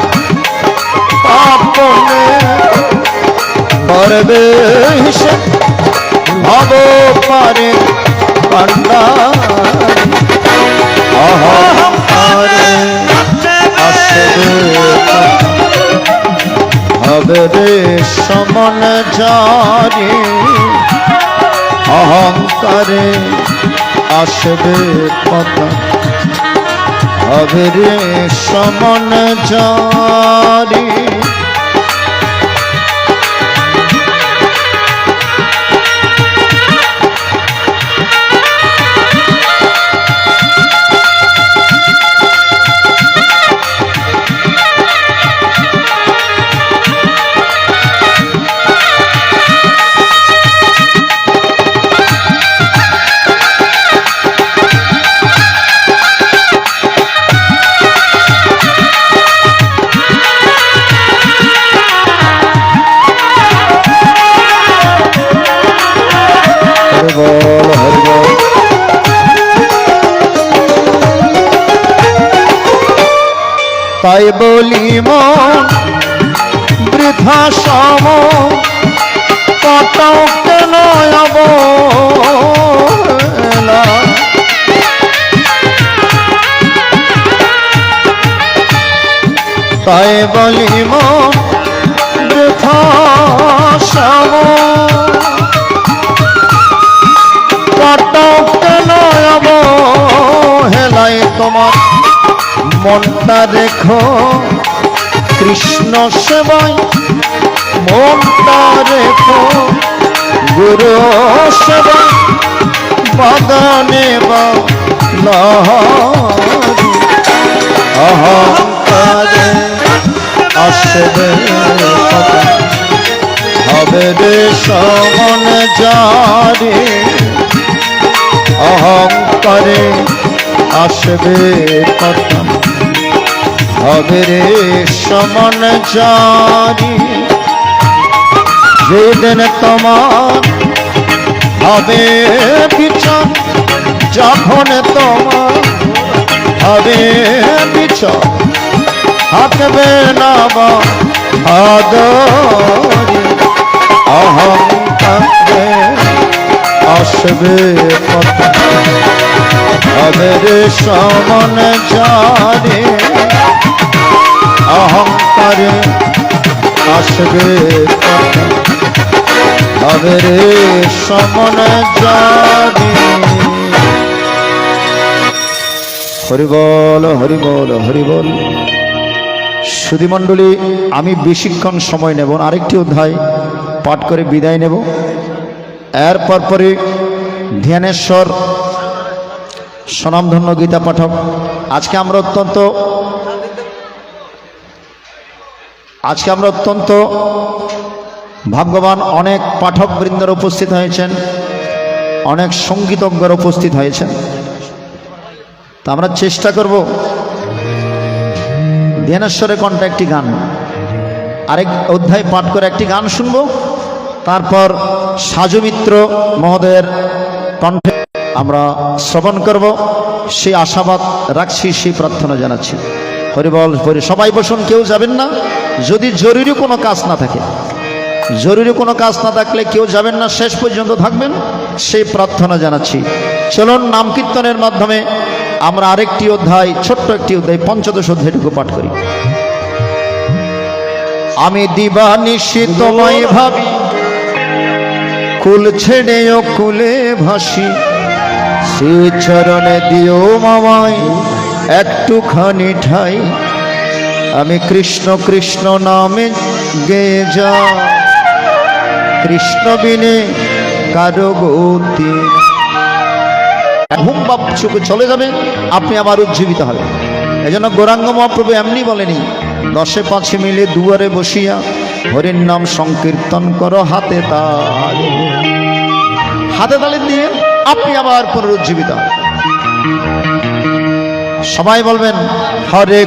পাপ পুণ্যে করবে হিসেব, ভাব পারে পান্ডারি অহংকারে আসবে হবে রে সমন জারি, অহংকারে আসবে কথা হবে রে সমন জারি। তাই বলি মন বৃথা সম কটক কেন অবহেলা, তাই বলি মন বৃথা সম কটক কেন অবহেলায়, তোমার মনটা রেখো কৃষ্ণ সেবায়, মনটা রেখো গুরু সেবায়, বাদনে বা লহরি অহংকারে আসবে কথা হবে রে সমন জারি, অহংকারে আসবে কথা হবে রে সমন জারি। যেদিন তোমার হবে বিচার, যখন তোমার হবে বিচার, থাকবে না বা আদরি, অহংকারে আসবে কথা হবে রে সমন জারি, অহংকারে আসবে কথা হবে রে সমন জারি। হরি বল হরি বল হরি বল। সুধীমণ্ডলী, আমি বেশিক্ষণ সময় নেব না, আরেকটি অধ্যায় পাঠ করে বিদায় নেব। এরপর পরে ধ্যানেশ্বর স্বনামধন্য গীতা পাঠক। আজকে আমরা অত্যন্ত ভাগ্যবান, অনেক পাঠক বৃন্দর উপস্থিত হয়েছেন, অনেক সঙ্গীতজ্ঞর উপস্থিত হয়েছেন। তা আমরা চেষ্টা করব ধ্যানেশ্বরের কণ্ঠে একটি গান, আরেক অধ্যায় পাঠ করে একটি গান শুনব, তারপর সাজু মিত্র মহোদয়ের কণ্ঠে আমরা শ্রবণ করব। সেই আশাবাদ রাখছি, সেই প্রার্থনা জানাচ্ছি। হরিবল হরি। সবাই বসুন, কেউ যাবেন না। যদি জরুরি কোনো কাজ না থাকে, জরুরি কোনো কাজ না থাকলে কেউ যাবেন না, শেষ পর্যন্ত থাকবেন, সেই প্রার্থনা জানাচ্ছি। চলুন নাম কীর্তনের মাধ্যমে আমরা আরেকটি অধ্যায়, ছোট্ট একটি অধ্যায়, পঞ্চদশ অধ্যায়টুকু পাঠ করি। আমি দিবানিশি তোমায় ভাবি, কুল ছেড়ে ও কুলে ভাসি, শ্রী চরণে দিও মামায় একটুখানি ঠাই। আমি কৃষ্ণ কৃষ্ণ নামে গেয়ে যা, কৃষ্ণ বিনে কারো গতি। ঘুম বাপ চুকে চলে যাবে, আপনি আবার উজ্জীবিত হবেন। এই জন্য গৌরাঙ্গ মহাপ্রভু এমনি বলেনি, 10-5 মিলে দুয়ারে বসিয়া হরির নাম সংকীর্তন করো হাতে তাল। হাতে তালি দিয়ে আপনি আবার পুনরুজ্জীবিত হন। সবাই বলবেন হরে